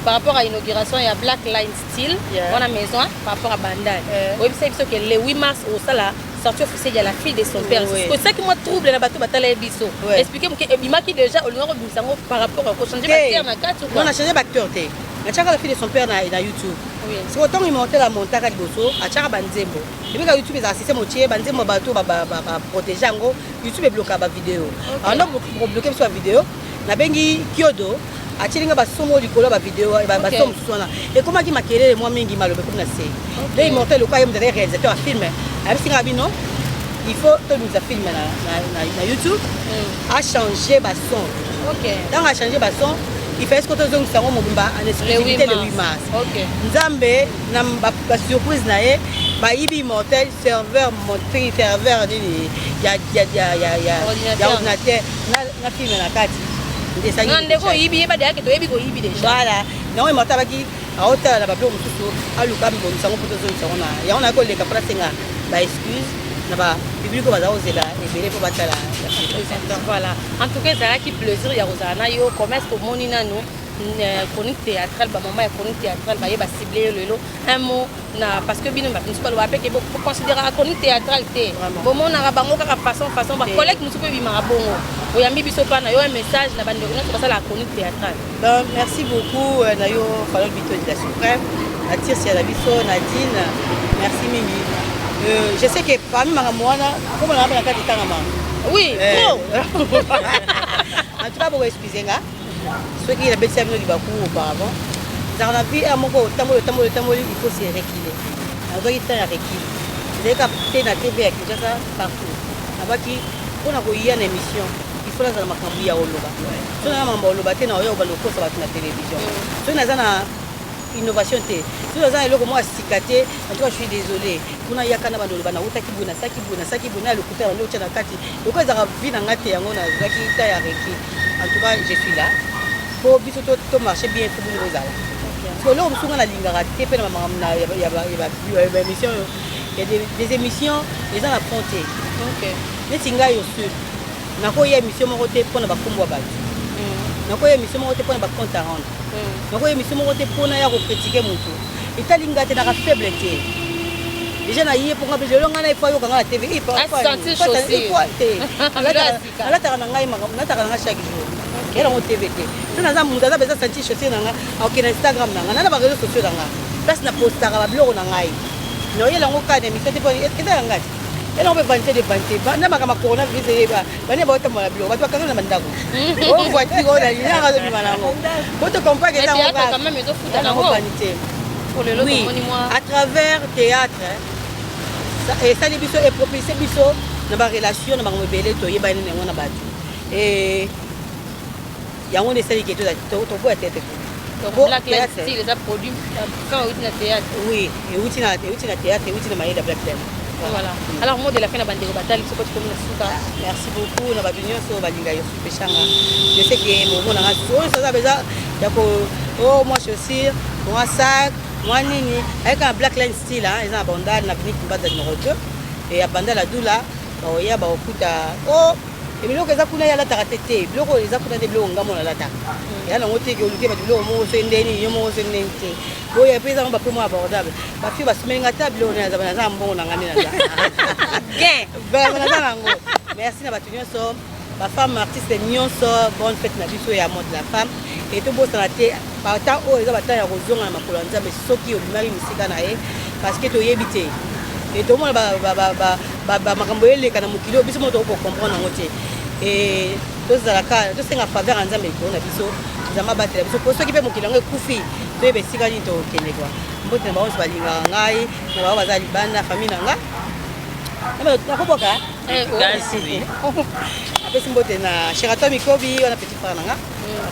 par rapport à l'inauguration il y a Black Line Steel on a maison par rapport à Bandai que le 8 mars au sala sortie officielle il y a la fille de son père c'est ça qui moi trouble na bato batala biso expliquez moi que bimaki déjà au numéro par rapport à changer d'acteur na carte ou quoi on a changé d'acteur té na chaka la fille de son père na YouTube c'est autant il montait la montagne à Liboso à chaka banzembo et puis YouTube ils assisté motier banzembo bato ba protéger ngo YouTube est bloqué ba vidéo alors pour bloquer sur vidéo na bengi kiodo atilinga basomo likolo ba vidéo ba basomo sona et comment qui makelele moi mingi malobe comme na c'est là il montait le quoi il me réalisateur à filmer avec singa bino il faut que nous a filmé na YouTube a changé ba son OK dans a changé ba son il fait ce que tu as dit mobimba en exclusivité le 8 mars OK nzambe na ba surprise na ye ba ibi mortel serveur monté serveur ya ordinateur na filmé na kati ndeko yibi ba deke to yibi ko yibi déjà voilà non il mortel baki a hauteur la ba blo mususu aluka bi bonisa ngo poto zo na ya on a ko le kapra senga ba excuse na ba public ba za ozela et belé pour batala voilà en tout cas ça qui plaisir ya rozana yo commerce pour monina nous chronique théâtrale ba maman chronique théâtrale ba yeba cibler lelo un mot na parce que bino ba principal wa pe que pour considérer la chronique théâtrale té bon mon na bango kaka façon ba collègue musu pe bima bongo oyambi biso pa na yo un message na bande ko ça la chronique théâtrale ben merci beaucoup na yo fallo bito de la suprême attire si la biso Nadine merci Mimi je sais que parmi ma moana comme on a la carte tangama oui trop en tout cas vous excusez nga ceux qui la bêtise avec nous bakou auparavant dans la vie à mon go tamolo il faut se reculer alors il temps à reculer dès que na TV à Kinshasa partout abaki on a koya une émission il faut la makambu ya oloba so na mambo oloba te na oyo ba loko sa ba na télévision so na zana innovation té so na zana eloko moi sikate en tout cas je suis désolé kuna yakana ba oloba na utaki buna saki buna le couteau na ocha na kati loko za vie na ngate yango na zaki ta ya reki en tout cas je suis là pour biso to marcher bien pour nous rozala so là on se na lingara té pe na mama na ya émission il y a des émissions les gens affrontés OK les tinga yo sur na ko ya émission mo côté pour na ba kombo ba nakoya émission moko te mpona bacompte à rendre nakoya émission moko te mpona ya kokritike motu etalinga te naka faible te déjà na ye mponga mpe lelo ngai na efa yokanga na tv nalataka na ngai chaque jour elango tv te so naza moto aza beza sentir chaussure na nga aoke na instagram na nga nana bareseau sociaux na nga place na postaka babiloko na ngai noyelango ka na émission te mpo ezala ngai elango mpe vanité de vanité na makambo coronavirus eyeba bani baotambola biloko bato bakanga na bandako o voiture oyo nalinanga azobima nango po tocompagne ezango vanité oui à travers théâtre esali biso epropulse biso na barelation na bango ebele toyebani nango na bato yango nde esaliki toboya tete oui euti na théâtre euti na mayele ya black dem. Voilà. Alors, mot de la fin, merci beaucoup. Nous avons nyonso balinga yo peshanga. Je sais que mon na ça besoin oh moi chaussure, moi sac, moi nini avec un black line style hein, ils ont abandonné na clinique base numéro 2 et abandonné la doula ba oya ba okuta oh et biloko eza kuna ya la taratete biloko eza kuna de biloko ngamo na lata ya na ngote ke oluke ba biloko mo sendeni yo mo sendeni boya pesa ba primo abordable ba fi ba semenga ta biloko na za na mbongo na ngami na za gain ba na za nango merci na batu nyonso ba femme artiste nyonso bonne fête na biso ya mode la femme et to bossa na te ba ta o eza ba ta ya kozonga na makolo nzambe soki obimari musika na ye parce que to yebite et tout le monde va m'accompagner quand on kilo biso moto pour comprendre en entier et tous à la case tous c'est en faveur en Zambie on a biso zama battre biso pour ceux qui peuvent mon kilo kufi to be sika ni to kende quoi mbote ba on balinga ngai na ba bazali bana famille na nga na koboka Gassi après mbote na Sheraton Mikobi on a petit frère nanga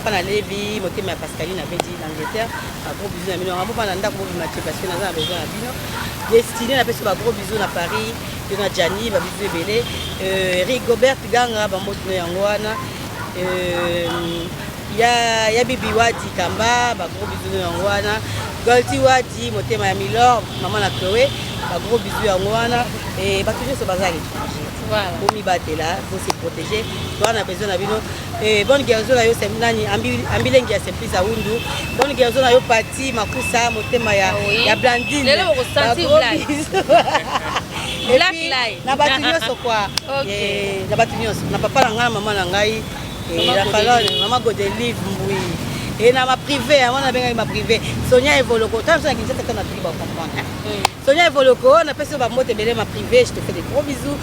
pana Levi motema ya Pascaline avait dit l'Angleterre un gros bisou na mino ngamo pana ndako bo match parce que naza besoin na bino destiné na peso ba gros bisou na Paris de na Jani ba bisou ebele Rigobert Ganga ba motino yango wana ya bibi Wadi Kamba ba gros bisou yango wana Golti Wadi motema ya Milor maman na Chloé ba gros bisou yango wana et ba toujours se bazali voilà pour mi batela pour se protéger toi on a besoin na bino bonne guérison na yo semnani ambilengi ya simplice awundu bonne guérison na yo pati makusa motema ya Blandine lelo ko sentir black light na batu nyonso kwa na batu nyonso na papa na ngai mama na ngai la falone mama Godelive Mbui et na ma privé avant na benga ma privé Sonia Evoloko tant ça qui s'est na tribu comprendre Sonia Evoloko on appelle ça ba mote belé ma privé je te fais des gros bisous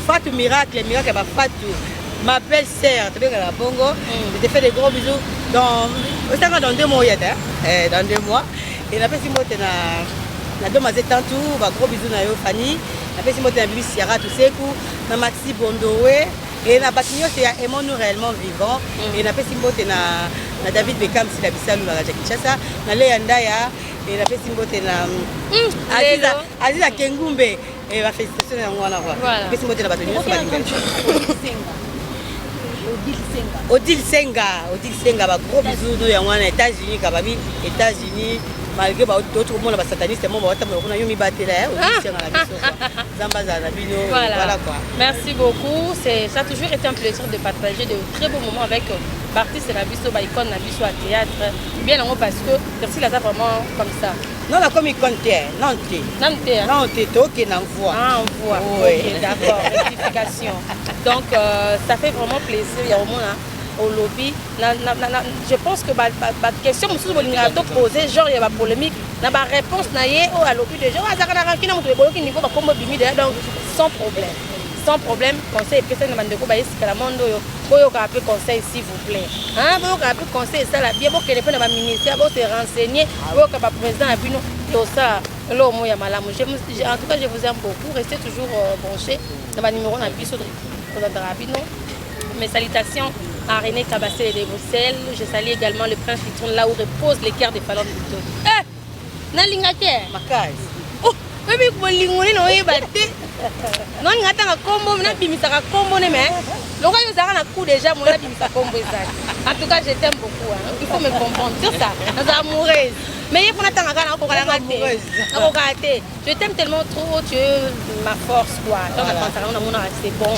Fatou miracle ba Fatou ma belle sœur tu la bongo je te fais des gros bisous dans 2 mois dans 2 mois et na pesi mote na domaze tantou ba gros bisous na yo Fanny na pesi mote na bibi Siara Tuseku na Maxi Bondowe et na batinyo c'est aimons nous réellement vivants et na pesi mote na David Beckham si la bisalu na Jackie Chassa na Léa Ndaya et na pesi mote na Aziza Kengumbe et ba félicitations na ngwana kwa pesi mote na batinyo so balinga Odile Senga ba gros bisous de ngwana États-Unis kababi États-Unis malgré d'autres monde ba sataniste mo ba tambo kuna yo mi batela Odile Senga la biso zamba za na bino voilà quoi. Merci beaucoup, ça a toujours été un plaisir de partager de très beaux moments avec l'artiste la biso ba icône na biso à théâtre bien en parce que merci là ça vraiment comme ça. Non la comme icône non t'es toi qui n'envoie. Ah on voit. OK d'accord, rectification. Donc ça fait vraiment plaisir il y a au moins au lobby je pense que la question que vous posez genre il y a une polémique la réponse naie au lobby de genre donc sans problème conseil personne ne m'a dit que la monde un conseil s'il vous plaît hein un conseil ça la bien pour que les ministère pour se renseigner pour que le président a vu nous ça là moi ya malamu en tout cas je vous aime beaucoup restez toujours branchés dans ma numéro na biso de mes salutations à René Cabassel de Bruxelles. Je salue également le prince qui tourne là où repose l'équerre des Falon de Victor. Eh Nalingate Makai. Oh, bébé ko lingoni no yebate. Non ngata ka kombo na bimisa ka kombo ne mais. Loka yo zara na coup déjà mon na bimisa kombo ezali. En tout cas, je t'aime beaucoup hein. Il faut me comprendre sur ça. Nous amoureuse. Mais il faut attendre quand on va amoureuse. Je t'aime tellement trop, tu es ma force quoi. Donc c'est bon.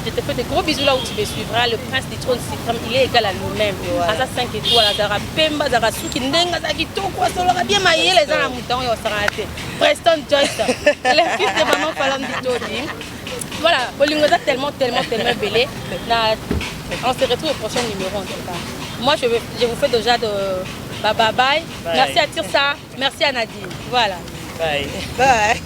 Je te fais des gros bisous là où tu me suivras. Le prince du trône suprême, il est égal à lui-même. À ça 5 étoiles, Zara Pemba, Zara Souki, Ndenga, Zagito, quoi, ça aura bien maillé les gens à mouton et au Sarate. Preston Joyce, le fils de maman Falam Ditodi. Voilà, Bolingoza tellement belé. On se retrouve au prochain numéro en tout cas. Moi, je vous fais déjà de bye. Merci à Tirsa, merci à Nadine. Voilà. Bye. Bye.